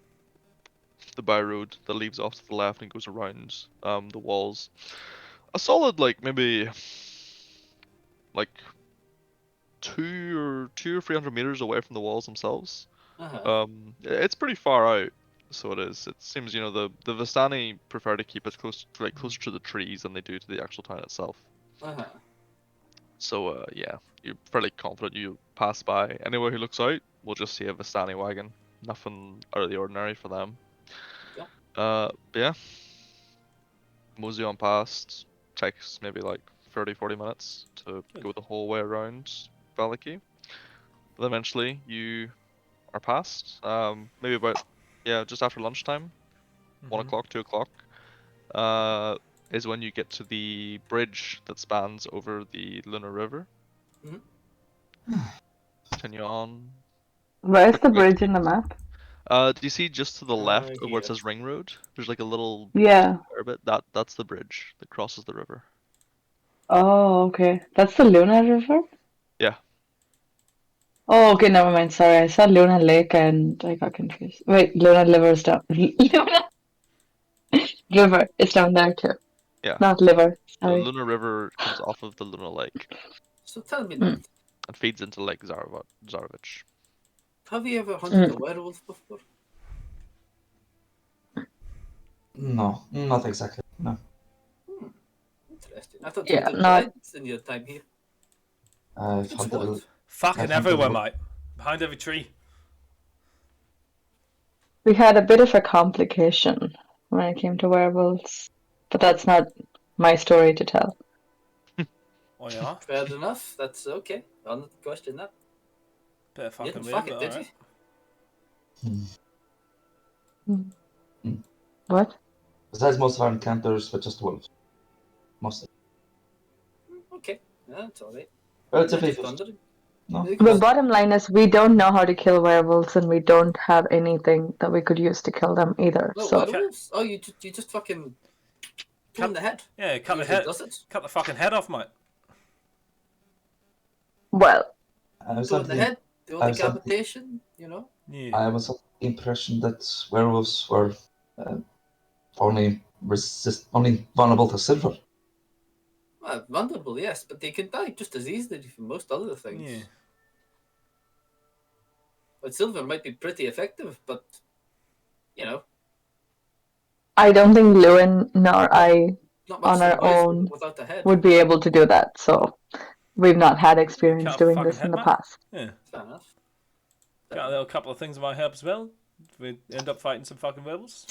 the by road that leaves off to the left and goes around the walls. A solid like maybe like 200 or 300 meters away from the walls themselves. It's pretty far out, so it is. It seems the Vistani prefer to keep it closer to the trees than they do to the actual town itself. So yeah, you're fairly confident you pass by. Anyone who looks out will just see a Vistani wagon. Nothing out of the ordinary for them. Yep. But yeah, mosey on past. Takes maybe like 30-40 minutes to go the whole way around Valaki. But eventually you are past. Maybe about just after lunchtime, 1 o'clock, 2 o'clock. Is when you get to the bridge that spans over the Lunar River. Continue on. where's the bridge in the map? Do you see just to the left of where it Here. says Ring Road? There's like a little Yeah. square bit. That's the bridge that crosses the river. Oh, okay. That's the Luna River? Yeah. Oh, okay, never mind. Sorry, I saw Luna Lake and I got confused. Wait, Luna River is down. Luna River is down there too. Yeah. Not liver. The Sorry. Lunar River comes off of the Luna Lake So tell me, Nate, and feeds into Lake Zarovich. have you ever hunted a werewolf before? No, not exactly. No. Interesting. I thought you Yeah, would have not. died in your time here. I've Good hunted spot. Fucking I've everywhere, hunted- mate. Behind every tree. We had a bit of a complication when it came to werewolves, but that's not my story to tell. Oh yeah. Fair enough. That's okay. I'll not question that. Bit of You fucking didn't weird, fuck it, but did alright. What? Besides, most of our encounters were just wolves. Mostly. Okay. That's alright. Relatively Just just. wondering. No. Maybe The because- bottom line is we don't know how to kill werewolves and we don't have anything that we could use to kill them either. No, So werewolves? Oh, you just fucking pull in the head. Yeah, cut the Usually head. does it. Cut the fucking head off, mate. well, I was Pull in under the the, head. The old I was under- decapitation, you know? Yeah. I was under the impression that werewolves were only vulnerable to silver. Well, vulnerable, yes, but they can die just as easily from most other things. Yeah. But silver might be pretty effective, but you know, I don't think Lewin nor I not much on for the our mouth own without the head. would be able to do that. So we've not had You experience can't doing fucking this in hit, the man. past. Yeah. Fair enough. Got a little couple of things that might help as well. If we end up fighting some fucking werewolves.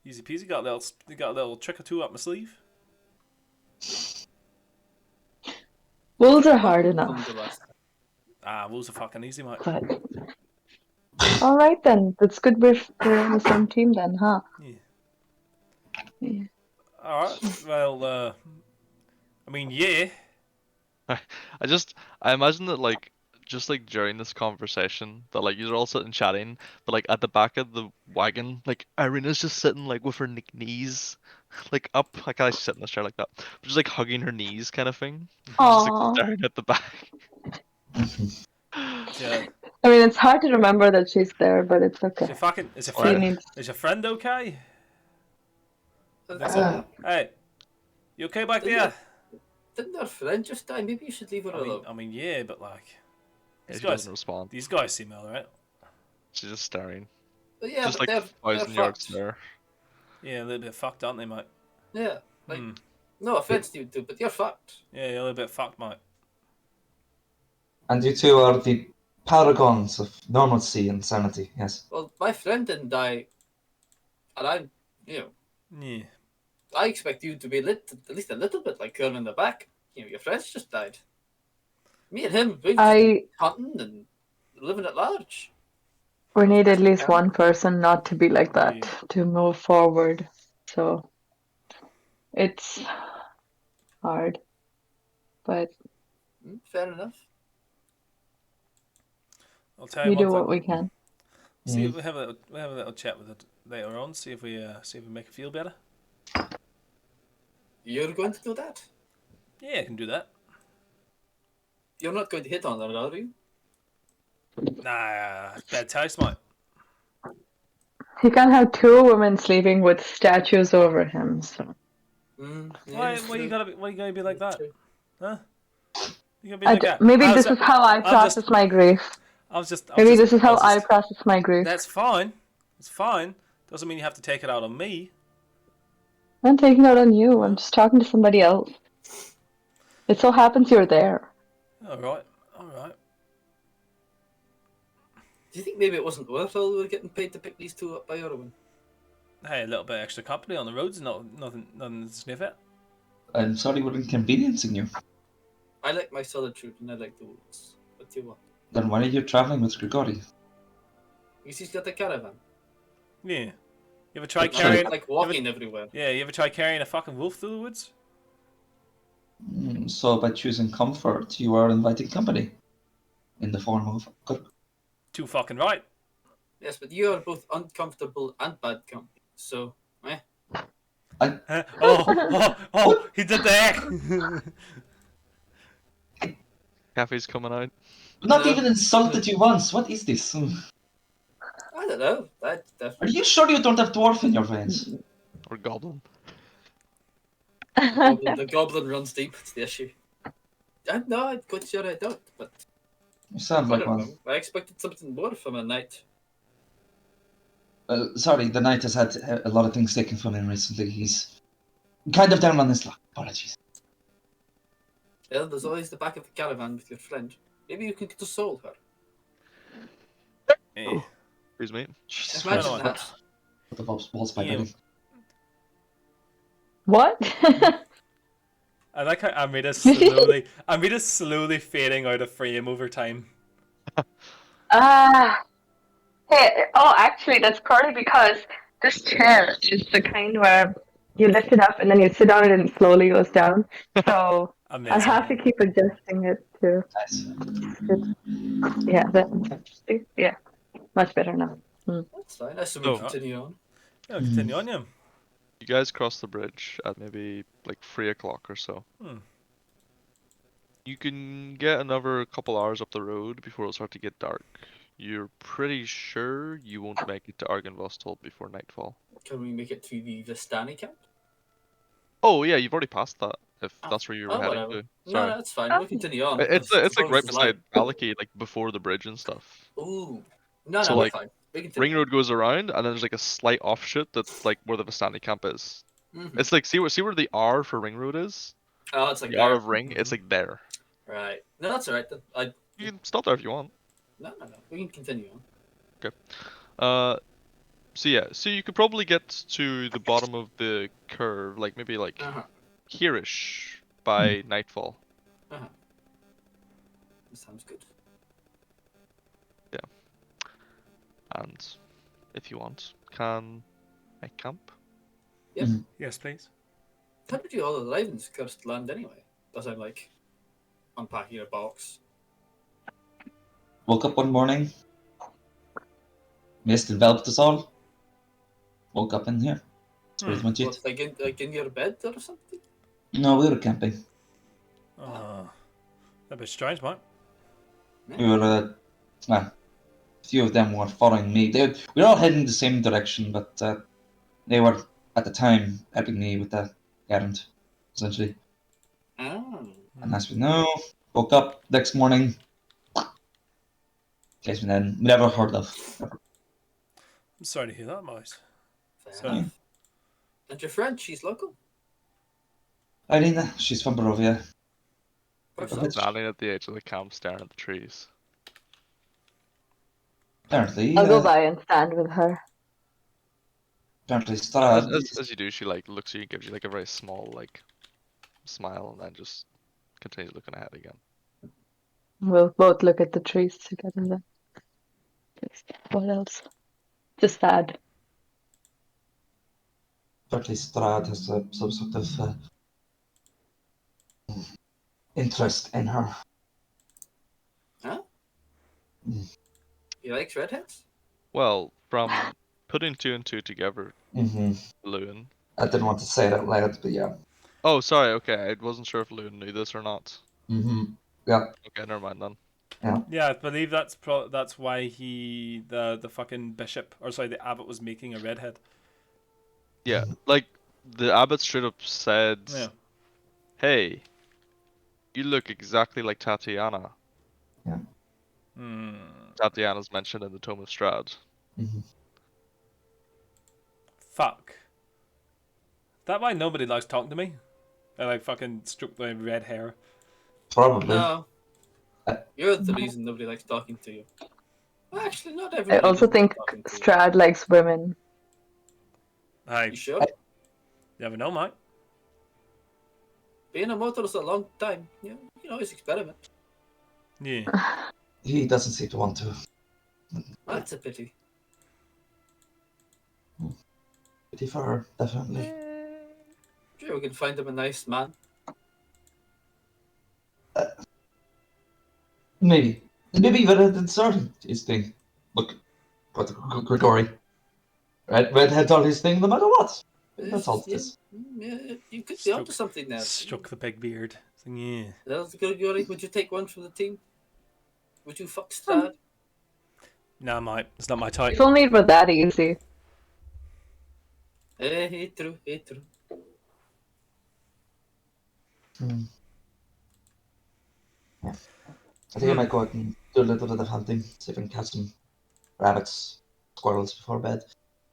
Easy peasy. Got a little trick or two up my sleeve. Wolves are What hard will come enough. to us? Wolves are fucking easy, mate. But all right then, that's good. We're on the same team then, huh? Yeah. Yeah. All right. Well, I mean, yeah. I imagine that like just like during this conversation that like you're all sitting chatting, but like at the back of the wagon, like Irina's just sitting like with her knees like up. I can't actually sit in this chair like that, but just like hugging her knees kind of thing. Just like Aww. staring at the back. Yeah. I mean, it's hard to remember that she's there, but it's Is okay. your fucking is your She friend needs. is your friend okay? Didn't, Uh, Hey, you okay back Didn't there? didn't our friend just die? Maybe you should leave her alone. I mean, yeah, but like Yeah, these she guys, doesn't respond. these guys seem alright. She's just staring. But yeah, Just but like they're 1,000 yards fucked. there. Yeah, a little bit fucked, aren't they, mate? Yeah, like Hmm. no offense to you two, but you're fucked. Yeah, you're a little bit fucked, mate. And you two are the paragons of normalcy and sanity, yes. Well, my friend didn't die, and I'm, you know, Yeah. I expect you to be lit at least a little bit like Kern in the back. You know, your friend's just died. Me and him, we've just I hunting and living at large. we need at least Yeah. one person not to be like that Yeah. to move forward. So it's hard, but Fair enough. I'll tell you we one do thing. what we can. See if we have a little chat with it later on. See if we make it feel better. You're going to do that? Yeah, I can do that. You're not going to hit on her, are you? Nah, bad taste, mate. He can't have two women sleeping with statues over him. So Why you gotta be like that? True. Huh? You gotta be like that. maybe I was- this is how I I'm process just- my grief. Maybe this is how I process my grief. That's fine. It's fine. Doesn't mean you have to take it out on me. I'm not taking it out on you. I'm just talking to somebody else. It so happens you're there. All right. All right. Do you think maybe it wasn't worth all we were getting paid to pick these two up by Orwin? Hey, a little bit extra company on the roads, nothing to sniff at. I'm sorry we're inconveniencing you. I like my solitude and I like the woods. What do you want? Then why are you traveling with Grigori? He's got a caravan. Yeah. You ever try Not carrying? like walking everywhere. Yeah. You ever try carrying a fucking wolf through the woods? So by choosing comfort, you are inviting company. In the form of... Too fucking right. Yes, but you are both uncomfortable and bad company. So, Huh? Oh! He did the egg. Cafe's coming out. Not No. even insulted you once. What is this? I don't know. That Are definitely. you sure you don't have dwarf in your veins? Or goblin. The goblin runs deep. It's the issue. No, I'm quite sure I don't. But You sound I like don't one. know. I expected something more from a knight. Sorry, the knight has had a lot of things taken from him recently. He's kind of down on his luck. Apologies. Well, there's always the back of the caravan with your friend. Maybe you can console her. Eh. Excuse me. Jesus Imagine Christ, that. what the balls by Yeah. biting. What? I like how Amrita's slowly fading out of frame over time. Hey, oh, actually, that's probably because this chair is the kind where you lift it up and then you sit on it and it slowly goes down. So I Amazing. have to keep adjusting it too. Nice. Yeah, much better now. That's fine. I assume we Oh. continue on. Yeah, continue on, yeah. You guys cross the bridge at maybe like 3 o'clock or so. You can get another couple hours up the road before it'll start to get dark. You're pretty sure you won't make it to Argynvostal before nightfall. Can we make it to the Vistani camp? Oh yeah, you've already passed that. If Oh. that's where you were Oh, heading whatever. to. No, Sorry. that's fine. We'll continue on. It's because like the right forest is light. beside Balaki, like before the bridge and stuff. Ooh. No, So, we're like, fine. We can Ring Road goes around, and then there's like a slight offshoot that's like where the Vistani camp is. Mm-hmm. It's like see where the R for Ring Road is? Oh, it's like The there. R of Ring, it's like there. Right. No, that's alright then. You can stop there if you want. No. We can continue on. So yeah, so you could probably get to the bottom of the curve, like maybe like Uh-huh. here-ish by nightfall. Uh-huh. That sounds good. And if you want, can I camp? Yes, please. How did you all arrive in this cursed land anyway? As I'm like unpacking a box. Woke up one morning. Mist enveloped us all. Woke up in here. That's pretty much What, it. like in your bed or something? No, we were camping. A bit strange, mate. We were, well, a few of them were following me. We were all heading the same direction, but they were, at the time, helping me with that errand, essentially. Oh. And as we know, woke up next morning, place we never heard of. I'm sorry to hear that, mate. Fair So, enough. And your friend, she's local? Irina, she's from Barovia. Where's Which- Standing at the edge of the camp, staring at the trees. Apparently, I'll go by and stand with her. apparently As, Strahd. as you do, she like looks at you, gives you like a very small like smile, and then just continues looking ahead again. We'll both look at the trees together then. What else? Just sad. Apparently Strahd has some sort of interest in her. Huh? Mm. He likes redheads? Well, from putting two and two together, Mm-hmm. Lewin. I didn't want to say it out loud, but yeah. Oh, sorry. Okay, I wasn't sure if Lewin knew this or not. Mm-hmm. Yeah. Okay, never mind then. yeah, I believe that's why the fucking bishop, or sorry, the abbot was making a redhead. Yeah, like the abbot straight up said, Yeah. "Hey, you look exactly like Tatiana." Hmm. Tatiana's mentioned in the Tome of Strahd. Mm-hmm. Fuck. That why nobody likes talking to me? I like fucking stroke my red hair. Probably. No. Uh, You're the reason nobody likes talking to you. Well, actually, not I everybody. also doesn't like think talking to you. Strahd likes women. Aye, You sure? you never know, mate. Being a motorist a long time. You can always experiment. Yeah. He doesn't seem to want to. That's a pity. Pity for her, definitely. Sure, we can find him a nice man. Maybe. Maybe better than starting his thing. Look, what Grigori. Right? Redhead's all his thing no matter what. That's all it is. Yeah, you could be onto something there. Struck the big beard. So, yeah. That's good, Yuri. Would you take one from the team? Would you fuck Strahd? Nah, mate. It's not my type. If only it were that easy. Hey, true, true. Hmm. Yeah. I think I might go out and do a little bit of hunting, see if I can catch some rabbits, squirrels before bed.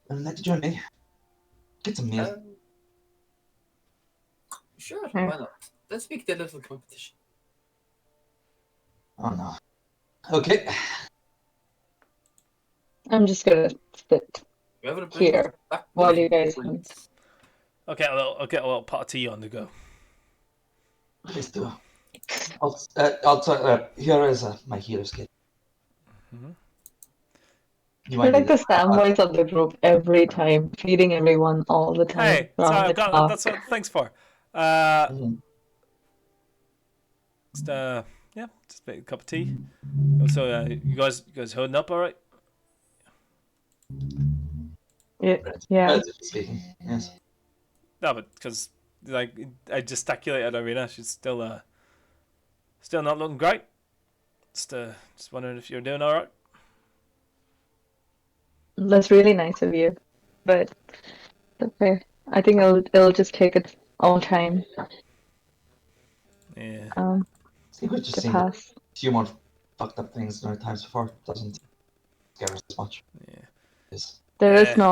And let you join me. Get some meal. Sure, Yeah. why not? Let's make the little competition. Oh no. Okay. I'm just gonna sit Whoever brings here back while money you guys wins. hunt. I'll get a little pot of tea on the go. Please do. Here is my hero's kit. Mhm. You We're might like need the it. Samwise of the group every time, feeding everyone all the time. Hey, so round I've the got clock. that's what thanks for. Mhm. Just yeah, just make a cup of tea. So you guys holding up all right? Yeah. Relatively speaking, yes. No, but because like I gesticulated Irina, she's still not looking great. Just wondering if you're doing all right. That's really nice of you, but okay. I think it'll just take its own time Yeah. See, we've just to seen pass. a few more fucked up things in our times before. Doesn't scare us as much. Yeah. Yes. There's no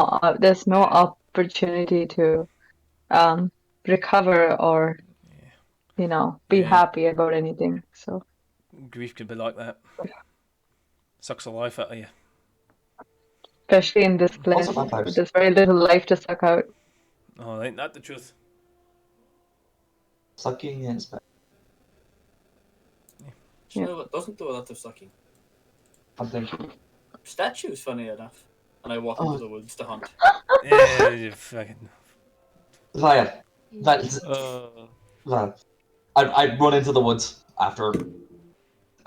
opportunity to recover or be Yeah. happy about anything. So Grief can be like that. Sucks the life out of you. especially in this Also place, vampires. there's very little life to suck out. Oh, ain't that the truth? Sucking is bad. Do you Yeah. know what doesn't do a lot of sucking? Hunting. Statues, funny enough. And I walk into the woods to hunt. Yeah, you fucking. Ryan. That, Uh, Ryan. I run into the woods after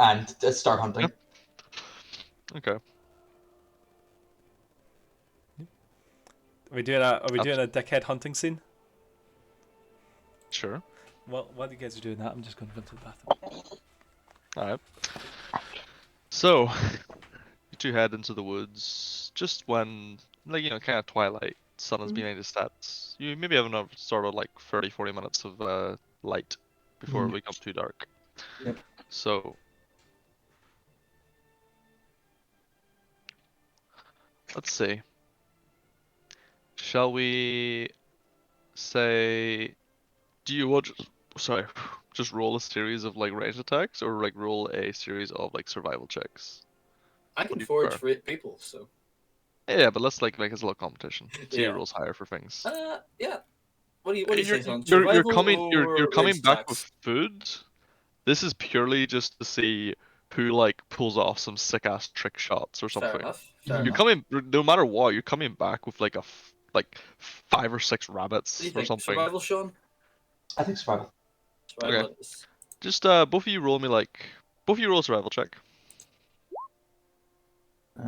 and start hunting. okay. Are we doing a dickhead hunting scene? Sure. Well, while you guys are doing that, I'm just going to go to the bathroom. Alright. So, you two head into the woods just when, kind of twilight, sun is beginning to set. You maybe have another sort of like 30-40 minutes of light before it becomes too dark. Yep. So, let's see. Shall we say, do you want, sorry, just roll a series of like range attacks or like roll a series of like survival checks? I What can do you forage prefer? for 8 people, so. Yeah, but let's like make it a little competition. See who Yeah. rolls higher for things. Yeah. What do you You're say, son? you're Survival coming you're or coming range back attacks? with food. This is purely just to see who like pulls off some sick ass trick shots or Fair something. enough. Fair You're enough. coming no matter what. You're coming back with like like 5 or 6 What do rabbits you or think? something. Survival, Sean? I think survival. Survival Okay. it is. Just both of you roll me like both of you roll a survival check.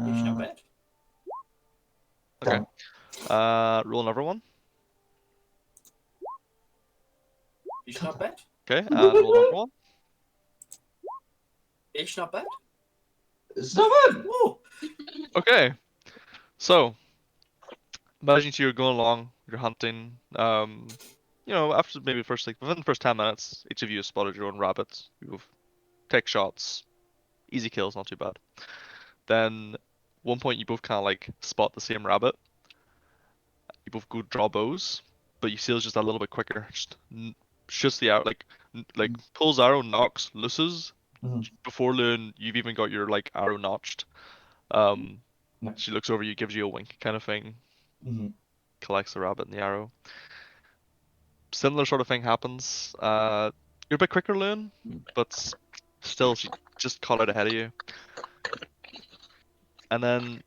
You should not bad. Okay. Damn. Roll another one. You should not bad. Okay, and roll another one. You should not bad. It's not bad. Whoa! Okay. So imagine you're going along, you're hunting. After maybe within the first 10 minutes, each of you has spotted your own rabbits. You take shots, easy kills, not too bad. Then, one point you both kind of like spot the same rabbit. You both go draw bows, but you seal's just a little bit quicker. Just shoots the arrow, like pulls arrow, knocks, looses. Before Loon, you've even got your like arrow notched. Yeah. She looks over you, gives you a wink, kind of thing. Collects the rabbit and the arrow. Similar sort of thing happens. You're a bit quicker, Loon, but still, she just caught it ahead of you. And then,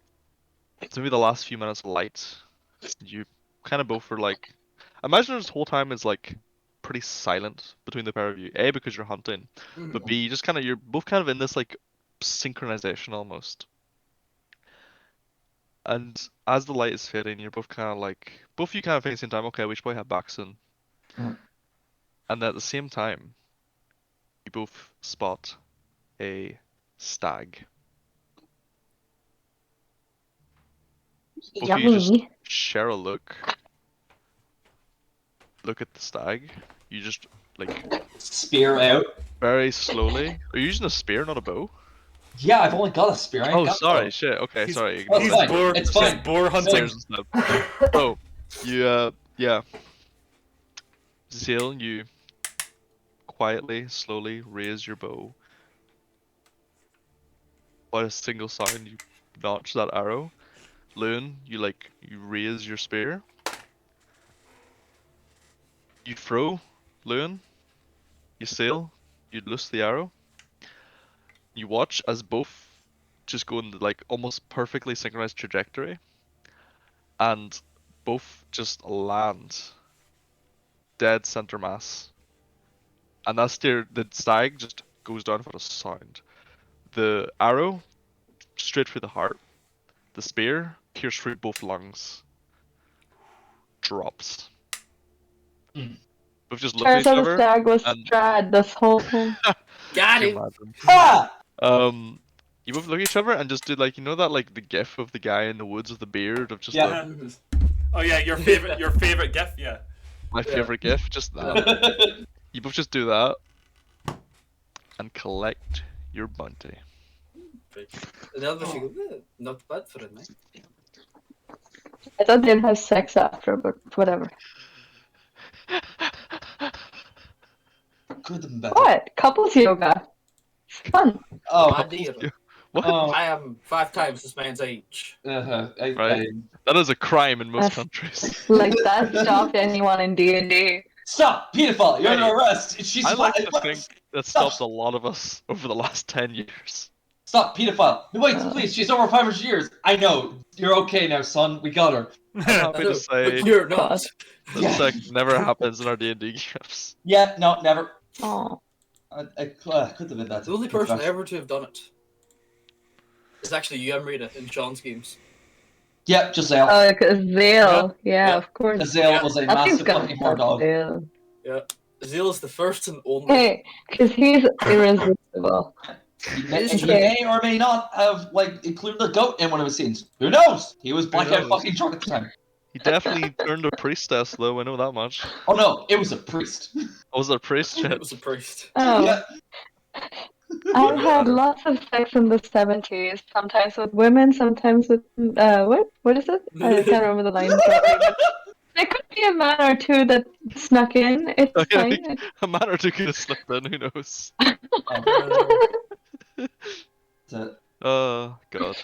it's maybe the last few minutes of light, you kind of both were like, imagine this whole time is like pretty silent between the pair of you. A, because you're hunting, but B, you're both kind of in this like synchronization almost. And as the light is fading, you're both kind of like, both of you kind of think at the same time, okay, we should probably head back soon. And at the same time, you both spot a stag. Both of you just Yummy. share a look. Look at the stag. You just like Spear out. very slowly. Are you using a spear, not a bow? Yeah, I've only got a spear. I ain't Oh, got sorry, bow. shit. Okay, He's- sorry. Oh, Ignore it's it. fine. boar- It's he's fine. boar hunting. Spears instead. So, you Zale, you quietly, slowly raise your bow. By a single sound, you notch that arrow. Loon, you raise your spear. You throw, Loon. You sail. You loose the arrow. You watch as both just go in the, like almost perfectly synchronized trajectory, and both just land dead center mass. And the stag just goes down without a sound. The arrow straight through the heart. The spear pierced through both lungs. Drops. Both just look at Turns each out the other stag was and Strahd this whole time. Got can you him! imagine? Ha! You both look at each other and just do like that like the gif of the guy in the woods with the beard of just Yeah. Oh yeah, your favorite gift, yeah. my favorite gif, just that. You both just do that and collect your bounty. And the other thing, not bad for a night. I thought they'd have sex after, but whatever. Could have been better. What? Couples yoga. It's fun. Oh, My dear, What? oh, I am 5 times this man's age. Right. That is a crime in most countries. Like that stopped anyone in D&D. Stop, pedophile! You're under Hey, arrest. She's I like to what? think that Stop. stopped a lot of us over the last 10 years. Stop, pedophile! Wait, please. She's over 500 years. I know. You're okay now, son. We got her. I'm I happy know, to say but you're not. God. that Yeah. sex never happens in our D&D games. Yeah, no, never. Oh. I could have been that. The only person ever to have done it is actually you, Amrita, in Sean's games. Yeah, Giselle. Oh, Zale. Yeah, Yeah. of course. Giselle was a Nothing's massive gonna fucking war stop dog. Zale. Yeah. Zale is the first and only. Hey, because he's irresistible. He may, It's he true. may or may not have included a goat in one of his scenes. Who knows? He was blackout knows? fucking drunk at the time. He definitely turned a priestess, though, I know that much. Oh no, it was a priest. I was a priest It shit. was a priest. Oh, Yeah. I've had Matter. lots of sex in the 70s, sometimes with women, sometimes with, what is it? I can't remember the line properly, but there could be a man or two that snuck in. It's fine. A man or two could have slipped in, who knows? Oh, God.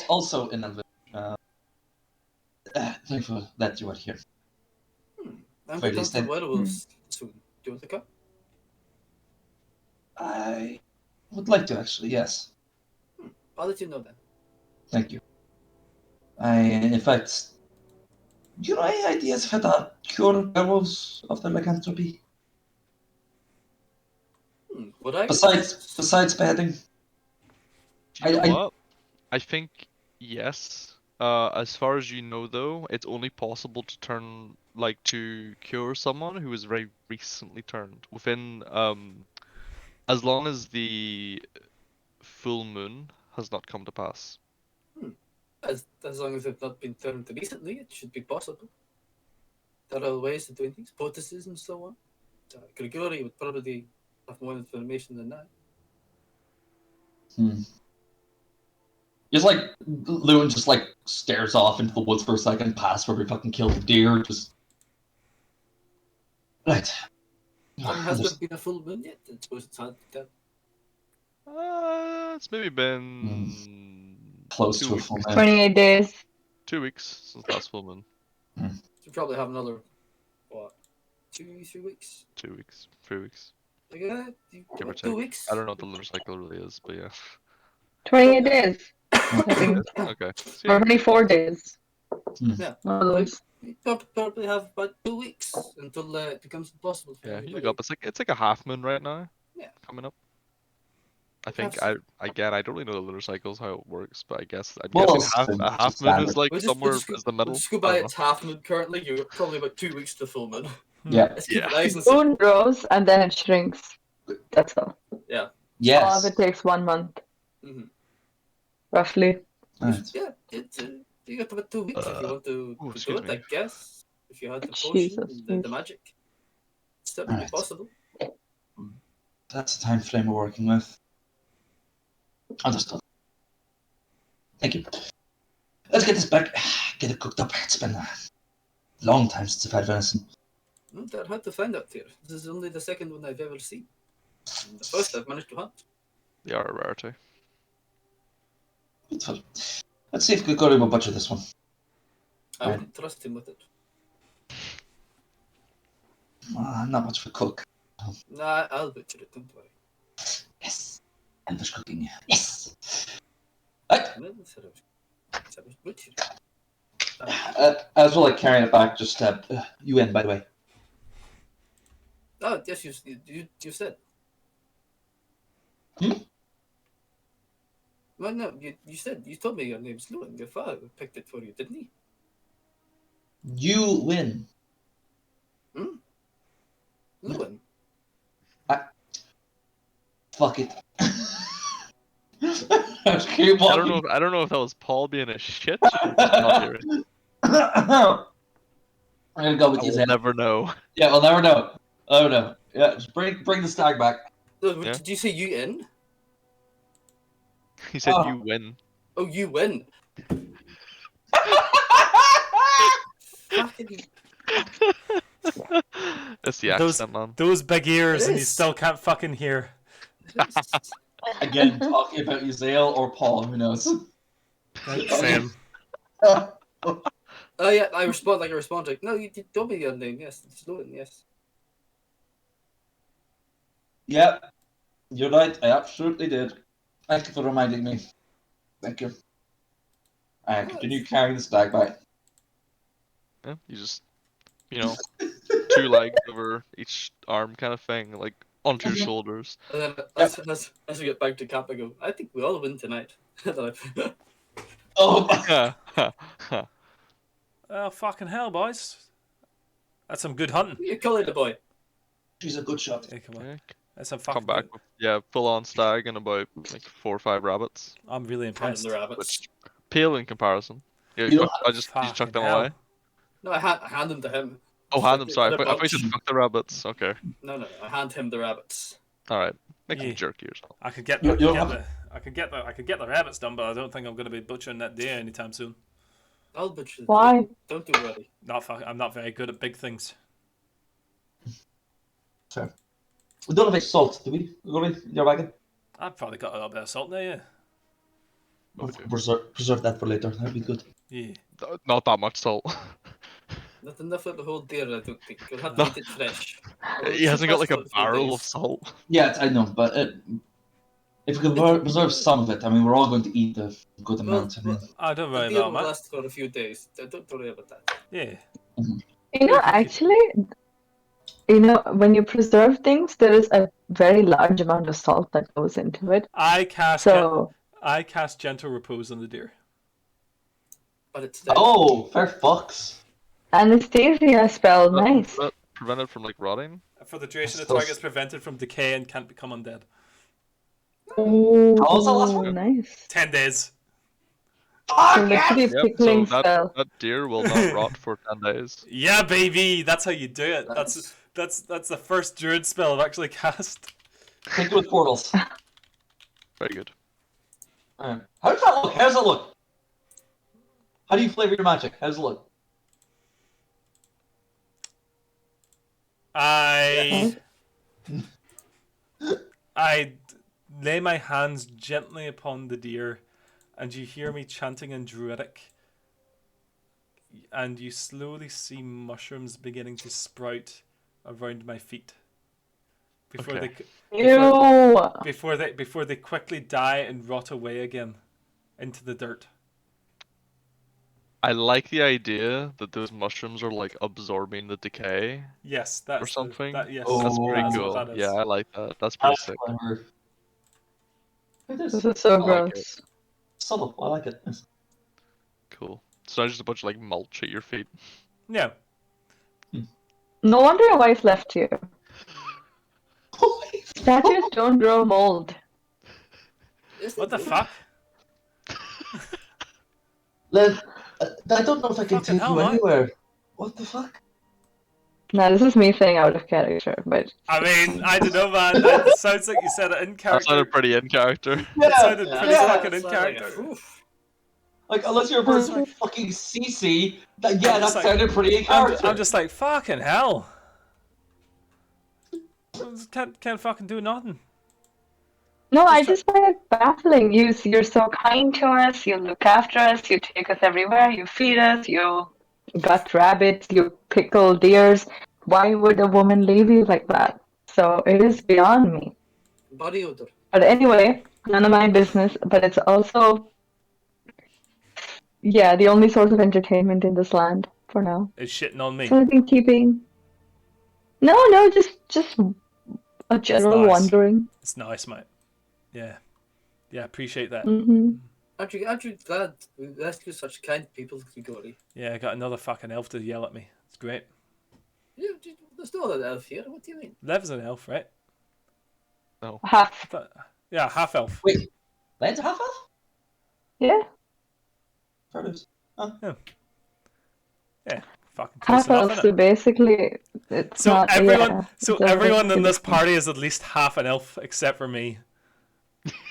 Also in the thankful that you are here. I'm Very going to least then. werewolves soon. Do you want to come? I would like to actually, yes. I'll let you know then. Thank you. In fact, do you know any ideas of how to cure werewolves of their lycanthropy? Would I? Besides beheading? Do you know I- what? I think yes. As far as you know, though, it's only possible to to cure someone who is very recently turned within as long as the full moon has not come to pass. As long as they've not been turned recently, it should be possible. There are ways of doing things, poultices and so on. Grigori would probably have more information than that. Just like Lewin just like stares off into the woods for a second, past where we fucking killed the deer, just right. Has there been a full moon yet? I suppose it's hard to tell. It's maybe been Close 2 to a weeks. full moon. 28 days. 2 weeks since last full moon. So probably have another, what, 2-3 weeks? 2 weeks, 3 weeks, Yeah, give or 2 take. weeks. I don't know what the lunar cycle really is, but yeah. 28 days. I think. Okay. So, Or yeah, 24 days. Yeah. One of those. You probably have about 2 weeks until it becomes impossible for yeah, you everybody. look up. It's like a half moon right now. Yeah. Coming up. I think Have- I don't really know the lunar cycles how it works, but I'm Well, guessing it's a half just moon is standard. like We'll somewhere just go, as the middle. We'll just go I by don't its half moon currently. You're probably about 2 weeks to full moon. Yeah. Let's keep Yeah. it nice and simple. Moon grows and then it shrinks. That's all. All of Yes. it takes 1 month, Mhm. roughly. Right. Yeah, you got about 2 weeks if you want to do excuse it, me. I guess. If you had the potion, Jesus, and the magic. It's certainly Alright. possible. That's the time frame we're working with. Understood. Thank you. Let's get this back. Get it cooked up. It's been a long time since I've had venison. They're hard to find out here. This is only the second one I've ever seen. And the first I've managed to hunt. They are a rarity. Beautiful. Let's see if Grigori will butcher this one. I Right. wouldn't trust him with it. I'm not much of a cook. Nah, I'll butcher it, don't worry. Yes. Elvish cooking. Yes. Right. Savage butcher. As well, like carrying it back, just you in, by the way. Oh, yes, you said. Hmm? Well, no, you said, you told me your name's Lewin. Your father picked it for you, didn't he? You win. Lewin? Fuck it. I don't know if that was Paul being a shit. Or not hearing. I'm gonna go with I you, will Zan. never know. Yeah, we'll never know. Never know. Yeah, just bring the stag back. No, Yeah. Did you say you in? He said Oh. you win. Oh, you win. fucking you. It's the Those- accent, man. Those big ears, It and you is. still can't fucking hear. Again, talking about Uzael or Paul, who knows? Same. Oh yeah, I respond like, no, you told me your name, yes. It's Logan, yes. Yeah, you're right. I absolutely did. Thank you for reminding me. Thank you. I continue carrying this bag by. Yeah, you just, you know, 2 legs over each arm kind of thing, like onto your shoulders. And then as we get back to camp, I go, I think we all win tonight. Oh, Oh, fucking hell, boys. That's some good hunting. You call it a boy. she's a good shot. Hey, come on. Okay, That's some come fucking back with, yeah, full on stag and about like 4 or 5 rabbits. I'm really Hand impressed. the rabbits. Which pale in comparison. Yeah, You know, I just you chucked Fucking them hell. away. No, I hand them to him. Oh, Just hand like them. Sorry, in a I thought you said bunch. fuck the rabbits. Okay, No, I hand him the rabbits. all right. Make Yeah. them jerky or something. I could get, You- I, could you'll get have- I could get the rabbits done, but I don't think I'm going to be butchering that deer anytime soon. I'll butcher the Why? deer. Don't you worry. I'm not very good at big things. Sorry. We don't have any salt, do we? Rory, in your wagon? I've probably got a little bit of salt there, yeah. What we do. Preserve that for later. That'd be good. Yeah. Not that much salt. Not enough of the whole deer, I don't think. You'll have No. to eat it fresh. He hasn't got like a That's for barrel days. of salt. Yeah, I know, but if we can preserve some of it, I mean, we're all going to eat a good amount. I mean, I don't The worry deer about will that. last for a few days. Don't worry about that. Yeah. You know, actually, when you preserve things, there is a very large amount of salt that goes into it. I cast gentle repose on the deer. But it's dead. oh, fair fucks. Anesthesia spell, nice. Prevent it from like rotting. For the duration, the Still- target is prevented from decay and can't become undead. Oh, How was that last one? nice. 10 days. So Fuck literally yes! a pickling so spell. that deer will not rot for 10 days. Yeah, baby. That's how you do it. That's the first druid spell I've actually cast. Think with portals. Very good. Alright. How does that look? How does it look? How do you flavor your magic? How does it look? I lay my hands gently upon the deer, and you hear me chanting in Druidic, and you slowly see mushrooms beginning to sprout around my feet before Okay. Ew. before they quickly die and rot away again into the dirt. I like the idea that those mushrooms are like absorbing the decay. Yes, that's Or something? Yes, Oh. That's pretty that's cool. what that is. Yeah, I like that. That's pretty That's sick. clever. It is. This is so I like gross. Subtle. I like it. Cool. So now just a bunch of like mulch at your feet. Yeah. No wonder your wife left you. Statues don't grow mold. Yes, What the they do. fuck? Len, I don't know if I can Fucking take hell, you man. anywhere. What the fuck? Now this is me saying out of character, but I mean, I don't know, man. It sounds like you said it in That character. sounded pretty in character. It sounded Yeah, pretty yeah, fucking in Sounds like a- character. oof. Like, unless you're a person like fucking CC, that, yeah, I'm that just like- sounded pretty in character. I'm just like, fucking hell. I just can't fucking do nothing. no, I just find it baffling. You're so kind to us. You look after us. You take us everywhere. You feed us. You gut rabbits. You pickle deers. Why would a woman leave you like that? So it is beyond me. Body odor. But anyway, none of my business. But it's also, yeah, the only source of entertainment in this land for now. It's shitting on me. So I've been keeping. No, just a general nice. wandering. It's nice, mate. Yeah. Yeah, appreciate that. Hmm. Aren't you glad we rescue such kind people, Grigori? Yeah, I got another fucking elf to yell at me. It's great. Yeah, there's no other elf here. What do you mean? Lev's an elf, right? Half. Yeah, half elf. Wait, Len's a half elf? Yeah, Fair dues. Yeah, fucking close half enough, elf. innit? So basically, it's So not. everyone, yeah, so it doesn't everyone in really- this party is at least half an elf, except for me.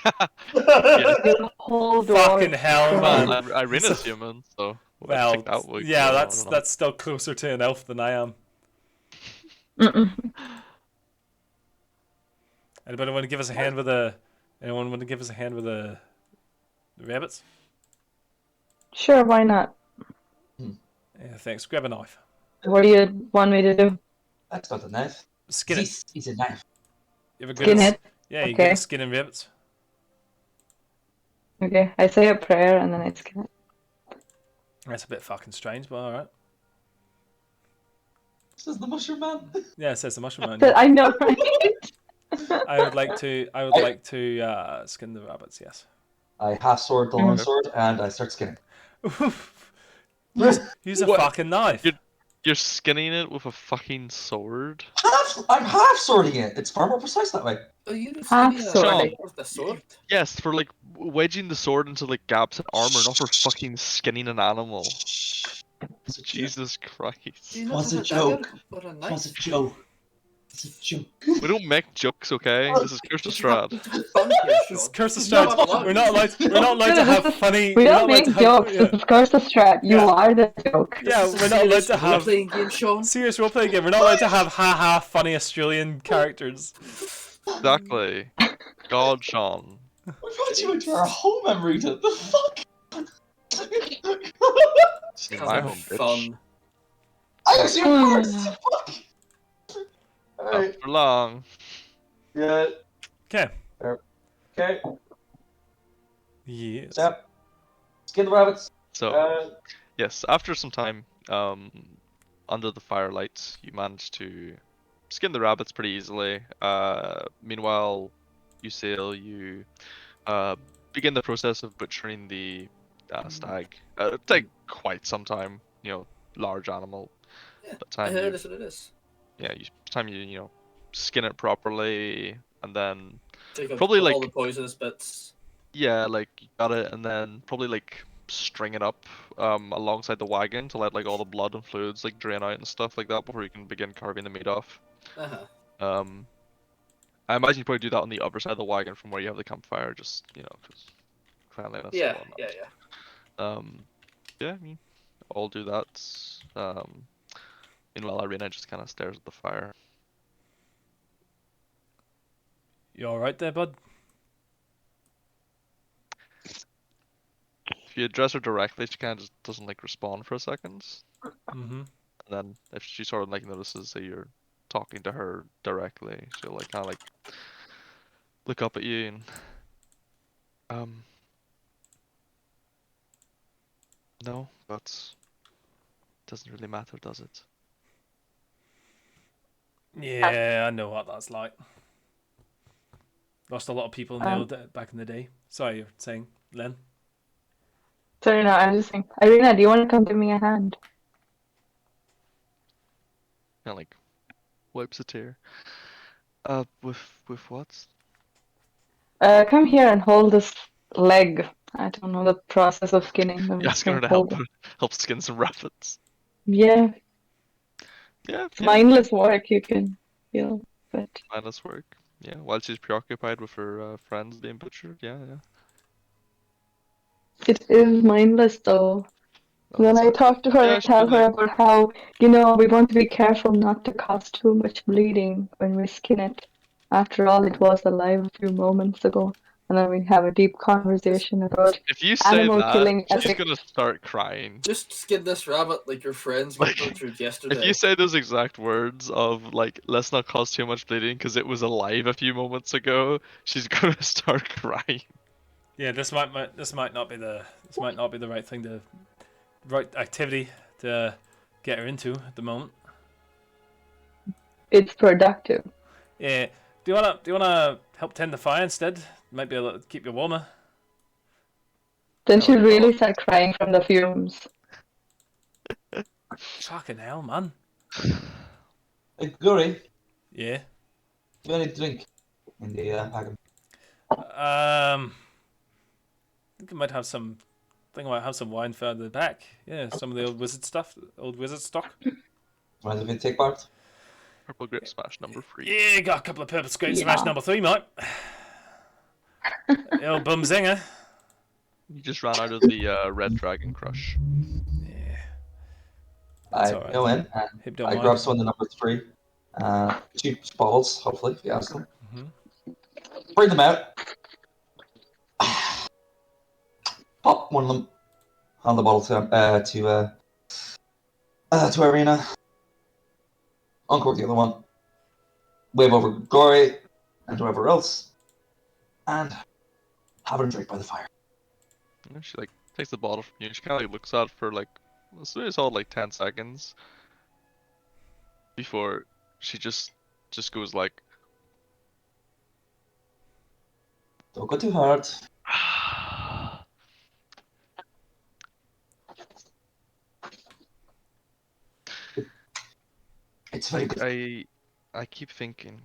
Yeah. You're a whole dwarf. Fucking hell, so- man. Well, Irina's human, so Let's Well, take that way. yeah, I that's don't know. that's still closer to an elf than I am. Mm-mm. Anybody want to give us a hand with the? Anyone want to give us a hand with the rabbits? Sure, why not? Yeah, thanks. Grab a knife. What do you want me to do? That's not a knife. Skin it. This is a knife. You ever good at Skin it? Yeah, you good Okay. at skinning rabbits? Okay, I say a prayer and then I skin it. That's a bit fucking strange, but all right. This is the mushroom man. Yeah, it says the mushroom man. Yeah. I know, right? I would like to skin the rabbits. Yes. I half sword the long sword and I start skinning. Use a What? fucking knife. You're skinning it with a fucking sword? I'm half swording it. It's far more precise that way. Are you Half skinning sword. with the sword? Yes, for like wedging the sword into like gaps in armor, not for fucking skinning an animal. It's a joke. Jesus Do Christ. you It not was have a dagger joke. or a It knife? was a joke. It's a joke. We don't make jokes, okay? This is Curse of Strahd. Fun here, This Sean. Curse of You're not Strahd. allowed. We're not allowed. We're not allowed to No, have this is- funny. We we're don't not allowed make to have, jokes. Yeah, This is Curse the Strat. You Yeah. are the joke. yeah, This is we're a not allowed serious to have role-playing game, Sean. serious role-playing game. We're not allowed to have ha-ha funny Australian characters. Exactly. God, Sean. We brought you into our home memory to the fuck. See Have my a home, bitch. fun. I was your first. Fuck. Not Alright. for long. Yeah. Okay. Okay. Yes. Step. Skin the rabbits. So, yes, after some time, under the firelight, you manage to skin the rabbits pretty easily. Meanwhile, you begin the process of butchering the stag. It'll take quite some time, large animal. Yeah, But I time heard you, that's what it is. skin it properly, and then Take out probably all like the poisonous bits. like you got it, and then probably like string it up alongside the wagon to let like all the blood and fluids like drain out and stuff like that before you can begin carving the meat off. Uh-huh. I imagine you probably do that on the other side of the wagon from where you have the campfire, just because cleanliness and Yeah, whatnot. yeah. Yeah, I mean, I'll do that. Meanwhile, Irina just kind of stares at the fire. You all right there, bud? If you address her directly, she kind of just doesn't like respond for a second. Mm-hmm. And then if she sort of like notices that you're talking to her directly, she'll like kind of like look up at you and no, but doesn't really matter, does it? Yeah, I know what that's like. Lost a lot of people in the old back in the day. Sorry, you're saying, Len? Sorry, no, I'm just saying. Irina, do you want to come give me a hand? Kind of like wipes a tear. With what? Come here and hold this leg. I don't know the process of skinning them. You're asking her to Hold help skin some rabbits. Yeah, Yeah, it's mindless work. You can feel it. mindless work. Yeah, while she's preoccupied with her friends being butchered. Yeah. It is mindless though. Oh, Then that's I okay. talk to her Yeah, and she tell can, her like, about how, we want to be careful not to cause too much bleeding when we skin it. After all, it was alive a few moments ago. And then we have a deep conversation about if you say animal that, killing she's ethics. gonna start crying. Just skin this rabbit like your friends got Like, butchered yesterday. If you say those exact words of like, let's not cause too much bleeding because it was alive a few moments ago, she's gonna start crying. Yeah, this might not be the right activity to get her into at the moment. It's productive. Yeah. Do you wanna help tend the fire instead? Might be able to keep you warmer. Then Yeah, she'll like, really start crying from the fumes. Fucking hell, man. Hey, Guri, Yeah. do you have any drink in the wagon? I think I might have some. Wine further back. Yeah, some of the old wizard stuff, old wizard stock. Mind if we take part? Purple Grape Smash number 3. Yeah, got a couple of purple scrapes. Yeah. Smash number 3, mate. The old bum zinger. You just ran out of the Red Dragon Crush. Yeah. That's I alright. go in and Hip don't I mind. grab someone to number 3. Cheap bottles, hopefully, if you ask them. Bring them out. Pop one of them. Hand the bottle to Irina. Uncork the other one. Wave over Gory and whoever else. And have a drink by the fire. And she like takes the bottle from you and she kinda like looks at it for like it's all like 10 seconds before she just goes like Don't go too hard. It's very good. I keep thinking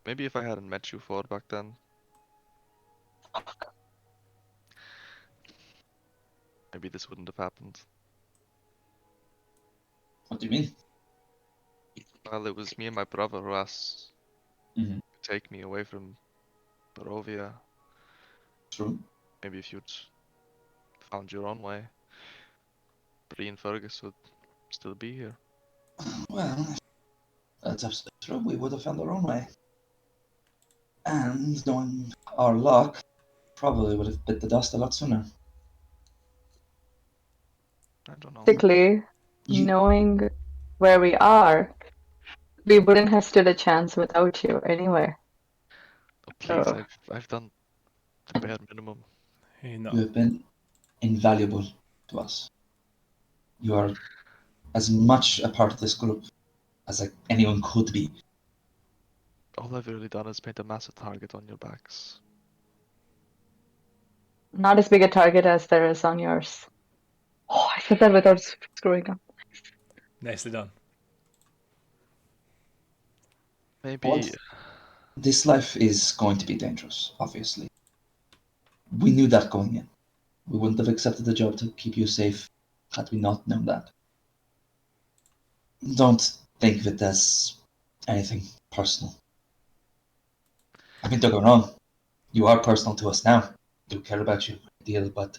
maybe if I hadn't met you for back then, maybe this wouldn't have happened. What do you mean? Well, it was me and my brother who asked Mhm. to take me away from Barovia. True. Maybe if you'd found your own way, Bree and Fergus would still be here. Well, that's absolutely true. We would have found our own way. And knowing our luck, probably would have bit the dust a lot sooner. I don't know. Basically, You, knowing where we are, we wouldn't have stood a chance without you anyway. Oh, please, So, I've done the bare minimum. Hey, no. you have been invaluable to us. You are as much a part of this group as like, anyone could be. All I've really done is paint a massive target on your backs. not as big a target as there is on yours. Oh, I said that without screwing up. Nicely done. Maybe What? This life is going to be dangerous, obviously. We knew that going in. We wouldn't have accepted the job to keep you safe had we not known that. Don't think of it as anything personal. I mean, don't get me wrong. You are personal to us now. We do care about you, deal, but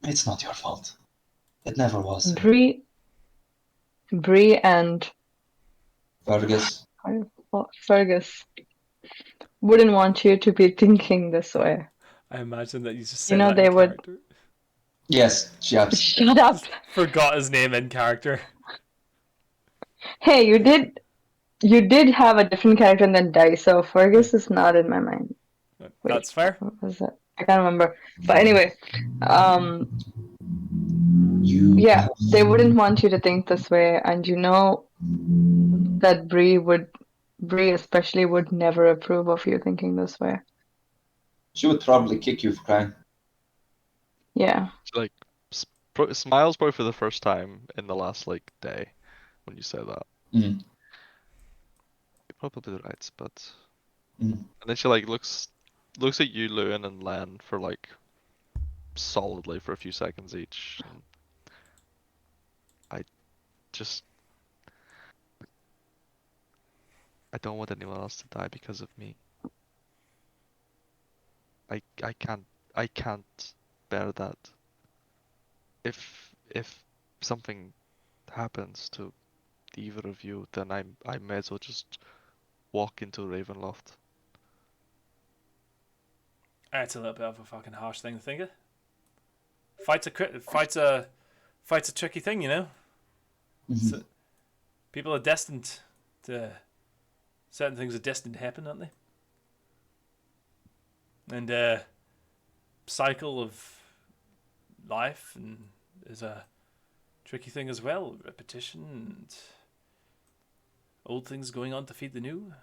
it's not your fault. It never was. Bree and Fergus, Fergus wouldn't want you to be thinking this way. I imagine that you just You said know, that they in would. character. yes, chaps. Shut up! Forgot his name in character. Hey, you did have a different character than Dice, so Fergus is not in my mind. Wait, That's fair. what was it? I can't remember. But anyway, You yeah, have, they wouldn't want you to think this way, and you know that Bree especially would never approve of you thinking this way. she would probably kick you for crying. Yeah. she, like smiles probably for the first time in the last like day when you say that. Mm. You're probably right, but Mm. and then she like looks at you, Lewin, and Len for like solidly for a few seconds each. And just I don't want anyone else to die because of me. I can't bear that. If something happens to either of you, then I may as well just walk into Ravenloft. That's a little bit of a fucking harsh thing to think of. Fight's a tricky thing, you know. Mhm. So, people are destined to. Certain things are destined to happen, aren't they? And cycle of life and is a tricky thing as well. Repetition and old things going on to feed the new.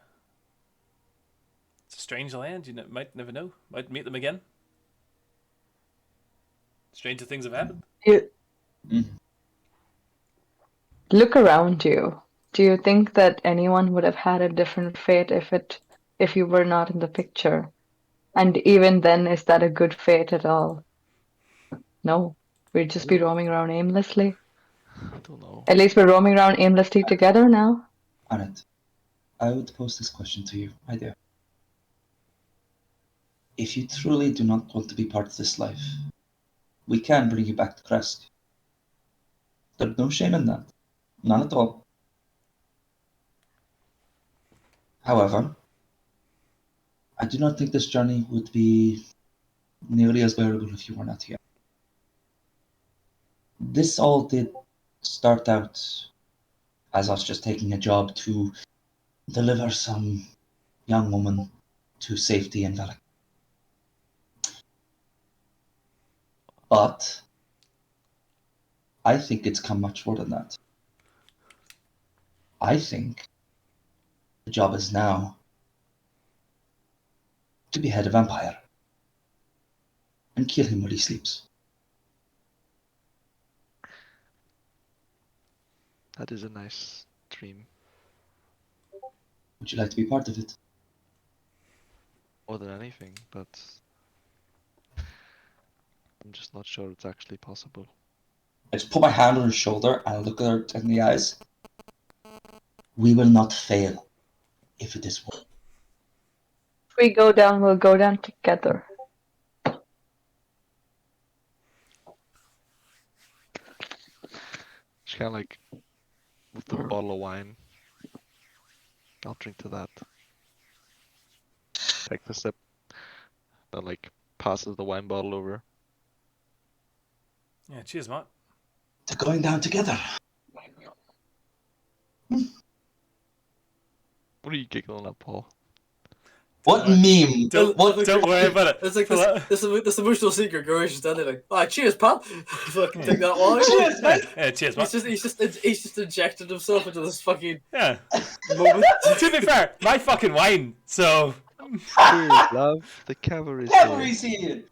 It's a strange land. You might never know. Might meet them again. Stranger things have happened. Mm. Look around you. Do you think that anyone would have had a different fate if you were not in the picture? And even then, is that a good fate at all? No. We'd just be roaming around aimlessly. I don't know. At least we're roaming around aimlessly together now. Annette, I would pose this question to you, my dear. If you truly do not want to be part of this life, we can bring you back to Kresk. There's no shame in that. None at all. However, I do not think this journey would be nearly as bearable if you were not here. This all did start out as us just taking a job to deliver some young woman to safety in Valak. But I think it's come much more than that. I think the job is now to behead a vampire and kill him while he sleeps. That is a nice dream. Would you like to be part of it? More than anything, but I'm just not sure it's actually possible. I just put my hand on her shoulder and I look at her in the eyes. We will not fail if it is one. If we go down, we'll go down together. She kind of like with the bottle of wine. I'll drink to that. Take the sip. Then like passes the wine bottle over. Yeah, cheers, mate. To going down together. What are you giggling at, Paul? What meme? Don't worry about it. It's like Pull out. this emotional secret. Gore's just standing like, "Ah, cheers, pal." Fucking take that wine. Cheers, mate! Yeah, cheers, mate. He's just injected himself into this fucking Yeah. moment. To be fair, my fucking wine. So Cheers, love. The cavalry's here. Cavalry's here!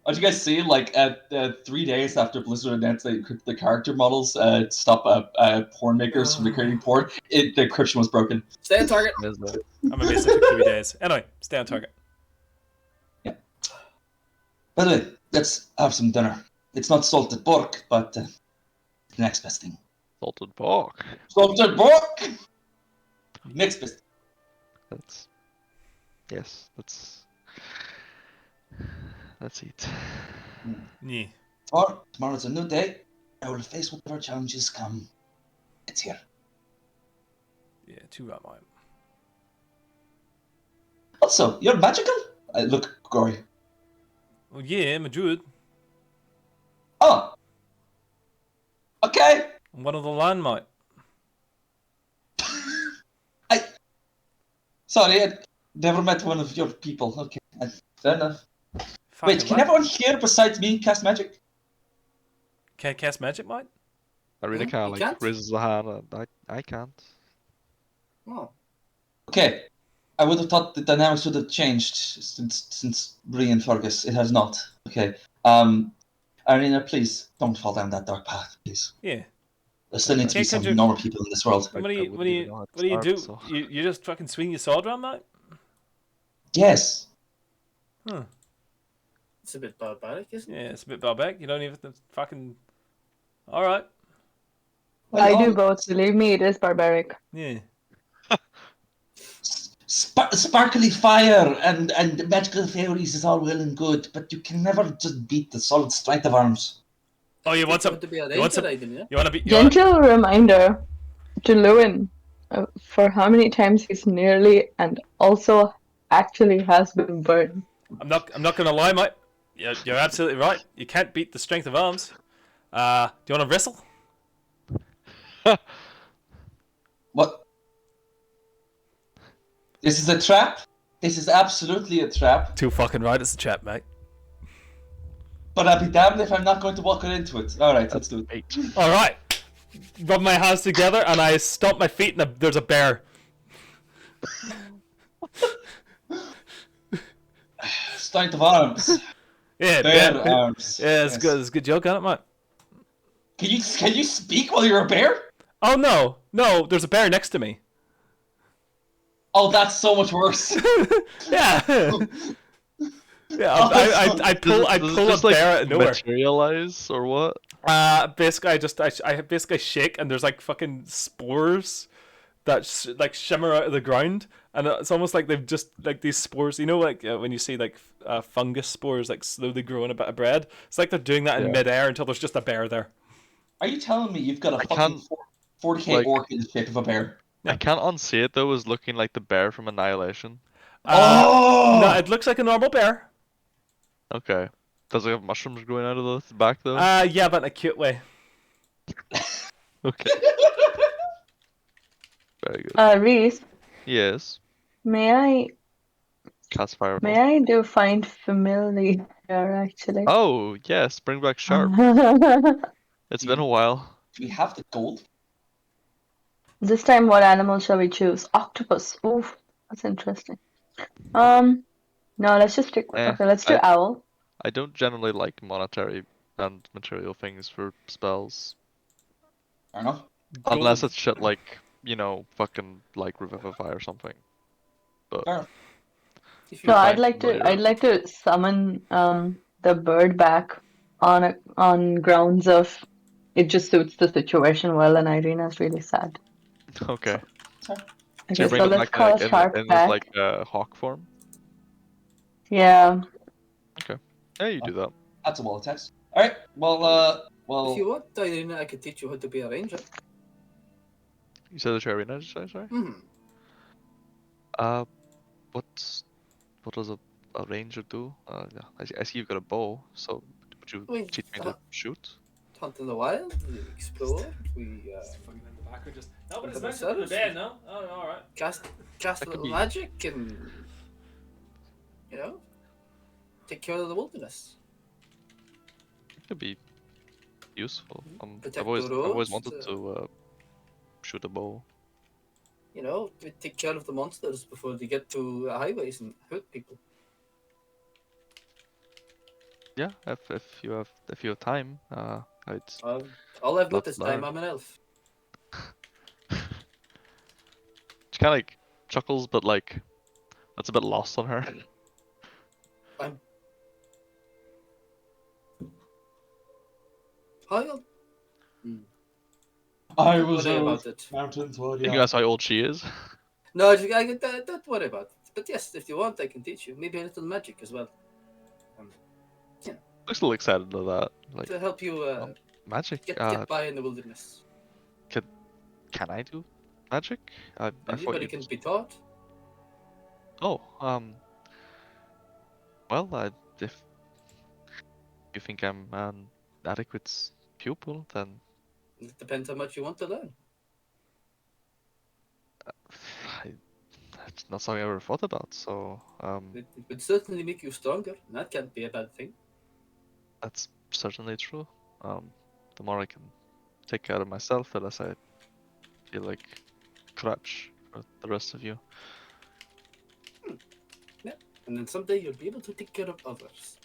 Did you guys see, like, 3 days after Blizzard announced that the character models stop porn makers from creating porn, the encryption was broken. Stay on target. There's the- I'm amazed it took 3 days. Anyway, stay on target. By the way, let's have some dinner. It's not salted pork, but the next best thing. salted pork. Salted pork! Next best. That's yes. Let's eat. Yeah. Tomorrow's a new day. I will face whatever challenges come. It's here. Yeah, too right, mate. Also, you're magical? Look, Gory. Well, yeah, I'm a druid. Oh! Okay! I'm one of the land, mate. Sorry, I never met one of your people. Okay, fair enough. Fucking Wait, can what? everyone here besides me cast magic? Can I cast magic, mate? Arena Huh? kind You of like can't? raises the hand. And I can't. Oh, Okay, I would have thought the dynamics would have changed since Bree and Fergus. It has not. Okay, Arena, please don't fall down that dark path, please. Yeah. There still need to be Okay, some could you- normal people in this world. What do I you wouldn't even know how to what do you do? start, so- You just fucking swing your sword around, mate? Yes. Huh. it's a bit barbaric, isn't it? Yeah, it's a bit barbaric. You don't even fucking. All right. Well, I do all- both. Believe me, it is barbaric. Yeah. Sparkly fire and magical fairies is all well and good, but you can never just beat the solid strength of arms. Oh, you want some? To be a You want some? ranger, yeah? You want to be? You wanna, Gentle reminder to Lewin for how many times he's nearly and also actually has been burned. I'm not gonna lie, mate. You're absolutely right. You can't beat the strength of arms. Do you want to wrestle? What? This is a trap? This is absolutely a trap, Too fucking right. It's a trap, mate. but I'll be damned if I'm not going to walk into it. Alright, let's do it. 8. All right. Rub my hands together and I stomp my feet and there's a bear. Strength of arms. Yeah, Bear bear. arms. Yeah, it's Yes. good. It's a good joke, isn't it, mate? Can you speak while you're a bear? Oh no, there's a bear next to me. Oh, that's so much worse. Yeah. Yeah, Oh, I pull a just, bear out of nowhere. Materialize or what? Basically, I basically shake and there's like fucking spores that like shimmer out of the ground, and it's almost like they've just like these spores. You know, like when you see like fungus spores like slowly growing a bit of bread. It's like they're doing that in Yeah. midair until there's just a bear there. Are you telling me you've got a I fucking can't 40k like orc in the shape of a bear? I can't unsee it though as looking like the bear from Annihilation. No, Oh! it looks like a normal bear. Okay. Does it have mushrooms growing out of the back though? Yeah, but in a cute way. Okay. Very good. Reese, Yes. may Cast fireball. I do find familiar actually? Oh yes, bring back Sharp. It's been a while. Do we have the gold? This time, what animal shall we choose? Octopus. Oof, that's interesting. No, let's just stick with. Eh, Okay, let's do owl. I don't generally like monetary and material things for spells. Fair enough. Unless Gold. it's shit like, fucking like Revivify or something. But Fair enough. If No, you I'd find like to. familiar. I'd like to summon the bird back on grounds of it just suits the situation well, and Irina's really sad. Okay. Sorry. So you Okay, bring so him let's back call in, Sharp in his back. like hawk form? Yeah. Okay. Yeah, you do that. That's a wall of text. Alright, well, if you want, Irina, I could teach you how to be a ranger. You said the cherry nudge, sorry? Hmm. What does a ranger do? Yeah, I see you've got a bow, so would you I mean, teach me to shoot? Hunt in the wild, we explore, we Fucking in the back or just. No, but Look it's at meant the to be the service. bed, no? Oh, all right. cast That a could little be- magic and take care of the wilderness. It could be useful. Protect I've always the wanted roads, to shoot a bow. We take care of the monsters before they get to highways and hurt people. Yeah, if you have time, I'd All I've love got is to time. learn. I'm an elf. She kind of like chuckles, but like that's a bit lost on her. I'll I don't was worry old. about it. Mountains, what I think that's how old she is. No, don't worry about it. But yes, if you want, I can teach you. Maybe a little magic as well. Looks a little excited of that. Like To help you magic. get by in the wilderness. Can I do magic? I thought Anybody you. can be taught. Oh, well, if you think I'm an adequate pupil, then It depends how much you want to learn. it's not something I ever thought about. So, It would certainly make you stronger, and that can't be a bad thing. that's certainly true. The more I can take care of myself, the less I feel like crutch for the rest of you. And then someday you'll be able to take care of others.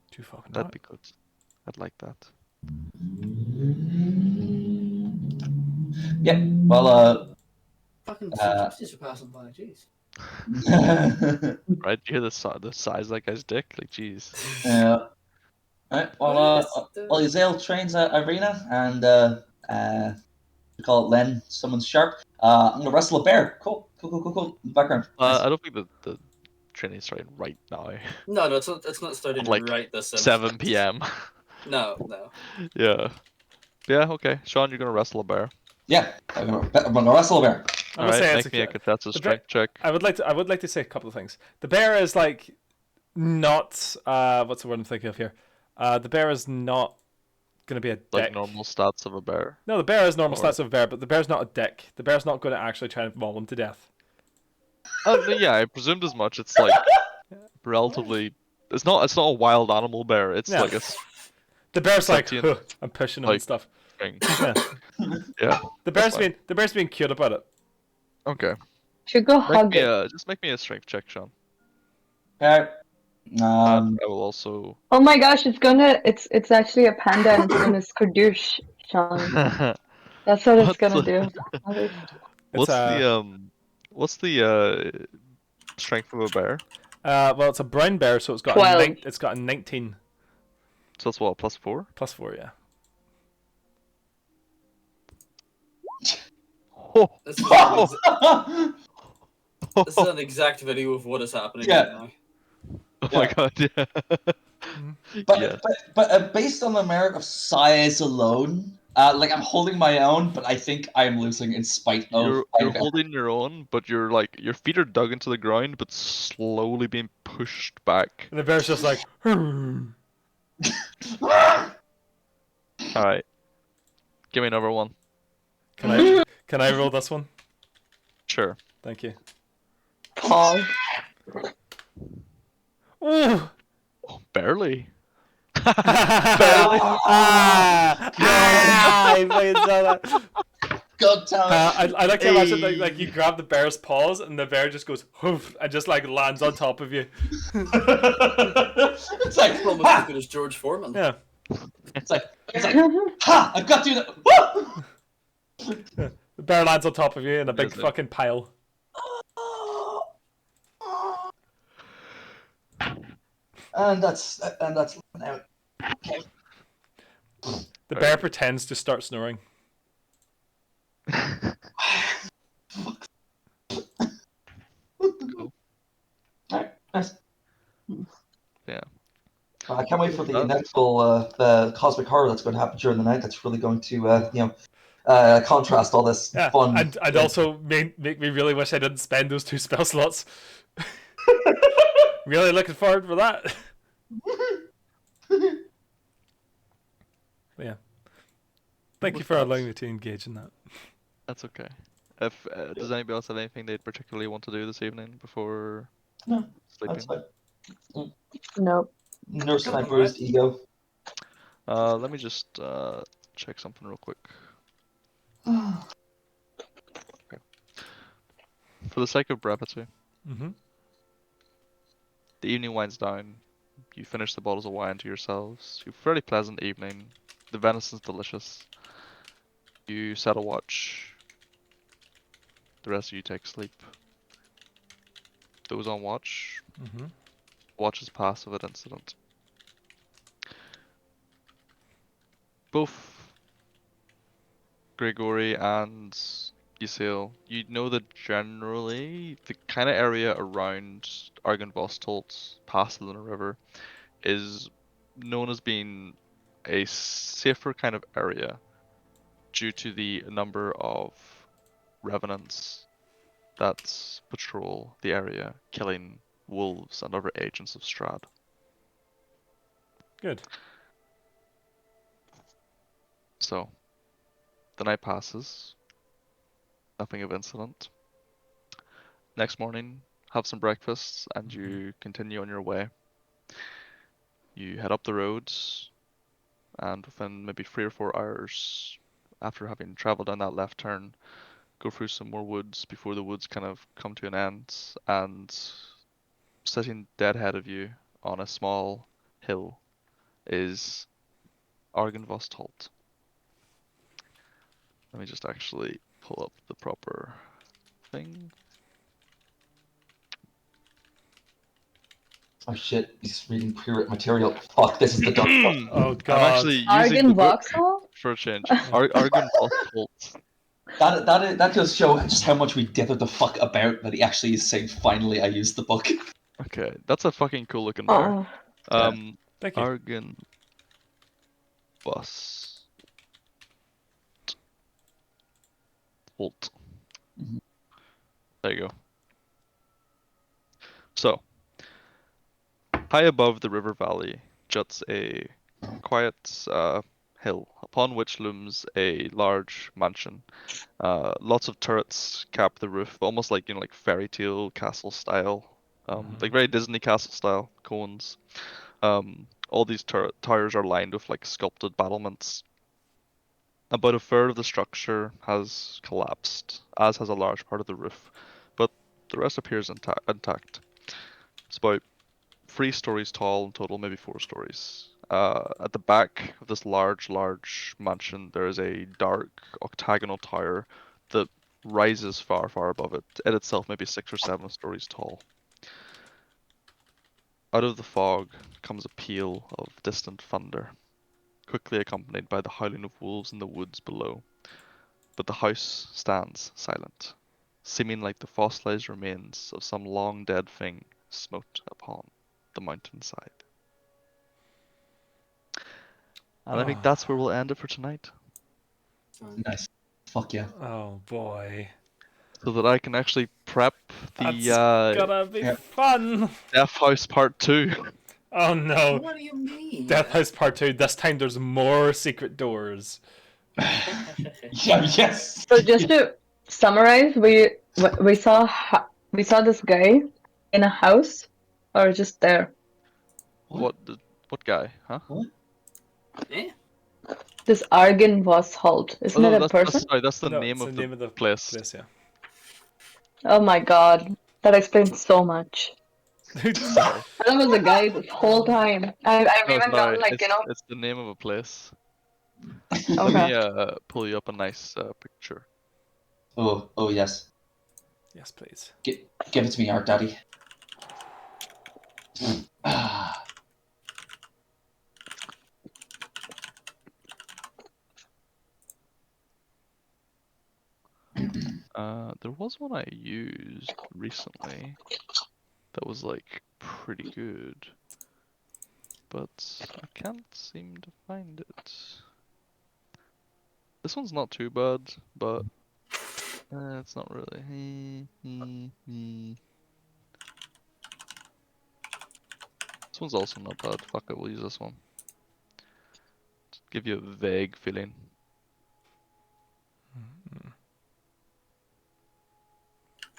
Too fucking That'd hot. be good. I'd like that. Yeah, well, Fucking some gypsies are passing by, jeez. Right? You hear the size of that guy's dick? Like, jeez. yeah. Right, well, Well, Yzael trains Irina, and we call it Len, someone's sharp. I'm gonna wrestle a bear. Cool. In the background. Nice. I don't think the training's starting right now. No, it's not. It's not starting At like right this 7 p.m. No. Yeah. Yeah, okay. Sean, you're gonna wrestle a bear. Yeah, I'm gonna wrestle a bear. I'm gonna say Alright, it's make me a contested the bear- strength check. I would like to say a couple of things. The bear is like not what's the word I'm thinking of here? The bear is not gonna be a dick. Like normal stats of a bear. No, the bear is normal Or- stats of a bear, but the bear's not a dick. The bear's not going to actually try and maul him to death. Oh no, yeah, I presumed as much. It's like relatively. It's not a wild animal bear. It's Yeah. like a The bear's like, Sentient, huh, I'm pushing him like- and stuff. string. Yeah. Yeah. The That's bear's being cute about it. Okay. Should go hug it. Just make me a strength check, Sean. Okay. And I will also. Oh my gosh, it's actually a panda and it's gonna skadoosh, Sean. That's what it's What's gonna the- do. What's the strength of a bear? Well, it's a brown bear, so it's got 12. it's got a 19 So that's what, +4? +4, yeah. This is this is an exact video of what is happening Yeah. right now. Oh my god, yeah. But Yeah. based on the merit of size alone, like I'm holding my own, but I think I'm losing in spite of. You're holding your own, but you're like your feet are dug into the ground, but slowly being pushed back. And the bear's just like, All right, give me another one. can I roll this one? Sure. Thank you. Pog. Ooh! Oh, barely. I fucking saw that. God damn I like to imagine that, Hey. like, you grab the bear's paws and the bear just goes hoof and just like lands on top of you. It's like, Almost as good as George Foreman. Yeah. it's like, ha! I've got you. Woo! The bear lands on top of you in a big Isn't it? fucking pile. And that's now. Okay. The bear pretends to start snoring. Cool. Alright, nice. Yeah. I can't wait for the That's- inevitable the cosmic horror that's going to happen during the night. That's really going to contrast all this Yeah, fun. and also make me really wish I didn't spend those 2 spell slots. Really looking forward for that. Yeah. Thank you for allowing me to engage in that. That's okay. If does anybody else have anything they'd particularly want to do this evening before No, sleeping? that's fine. Nope. Nurse my Alright. bruised ego. Let me just check something real quick. For the sake of brevity, Mm-hmm. the evening winds down. You finish the bottles of wine to yourselves. You have a fairly pleasant evening. The venison's delicious. You set a watch. The rest of you take sleep. Those on watch, Mm-hmm. watches pass of an incident. Both Gregory and Ysail, you know that generally the kind of area around Argynvostolt, past the river, is known as being a safer kind of area due to the number of revenants that patrol the area, killing wolves and other agents of Strahd. Good. So, the night passes, nothing of incident. Next morning, have some breakfast, and you continue on your way. You head up the roads, and within maybe 3 or 4 hours, after having traveled down that left turn, go through some more woods before the woods kind of come to an end, and sitting dead ahead of you on a small hill is Argynvostolt. Let me just actually pull up the proper thing. Oh shit, he's reading pre-written material. Fuck, this is the dumb stuff. Oh I'm god. actually using Argon the book Vauxhall? for a change. Argynvostolt. That does show just how much we dithered the fuck about that he actually is saying finally I used the book. Okay, that's a fucking cool looking bear. Oh. Thank you. Argynvostolt. Mhm. There you go. So, high above the river valley juts a quiet hill upon which looms a large mansion. Lots of turrets cap the roof, almost like like fairy tale castle style, like very Disney castle style cones. All these towers are lined with like sculpted battlements. About a third of the structure has collapsed, as has a large part of the roof, but the rest appears intact. It's about 3 stories tall in total, maybe 4 stories. At the back of this large mansion, there is a dark octagonal tower that rises far, far above it. It itself may be 6 or 7 stories tall. Out of the fog comes a peal of distant thunder, quickly accompanied by the howling of wolves in the woods below. but the house stands silent, seeming like the fossilized remains of some long dead thing smote upon the mountainside. And I think that's where we'll end it for tonight, Nice. Fuck yeah. Oh boy. so that I can actually prep That's the gonna be yeah. fun. Death House Part 2. Oh no. What do you mean? Death House Part 2. This time there's more secret doors. Yeah, yes. So just to summarize, we saw this guy in a house, or just there. What guy? Huh? Eh? This Argyn was Holt. Isn't Oh, it a that's person? sorry, that's the No, name it's of the name of the place. place, yeah. Oh my god, that explains so much. Sorry. That was a guy this whole time. I've No, even sorry. done like It's the name of a place. Okay. Let me pull you up a nice picture. Oh yes. Yes, please. Give it to me, Art Daddy. Ah. There was one I used recently that was like pretty good, but I can't seem to find it. This one's not too bad, but it's not really. This one's also not bad. Fuck it, we'll use this one. Give you a vague feeling.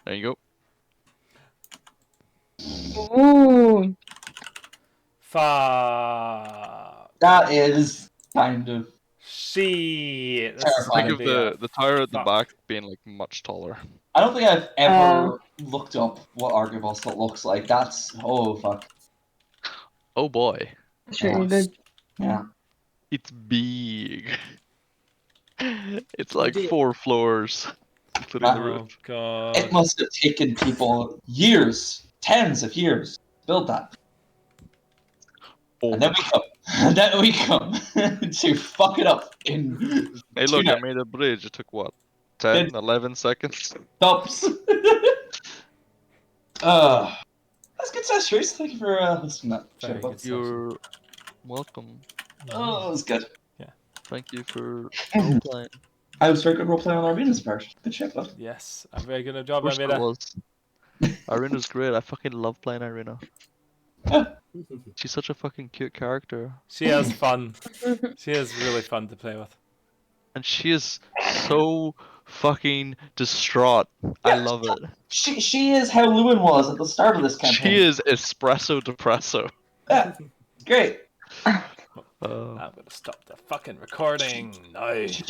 There you go. Ooh. Fuck. That is kind of Shit. This is Terrifying. gonna Think of be a the tower at the fuck. back being like much taller. I don't think I've ever looked up what Archibald looks like. That's fuck. Oh boy, That's really Yeah. good. Yeah. it's big. It's like Indeed. 4 floors, including the Oh roof. It god. must have taken people years, tens of years, to build that. Oh. And then we come. And then we come to fuck it up in Hey, 2 look, I minutes. made a bridge. It took what? 10, 11 seconds? Stops. That's good stuff, Trace. Thank you for hosting that. Very Shit, good stuff. You're welcome. Oh, that was good. Thank you for role playing. I was very good role playing on Armina's part. Good shit, bud. Yes, a very good Of job, course it Amira. was. Irina's great. I fucking love playing Irina. She's such a fucking cute character. She has fun. She is really fun to play with. And she is so fucking distraught. I Yeah. love it. She is how Lewin was at the start of this campaign. She is espresso depresso. Yeah, great. I'm gonna stop the fucking recording now. She just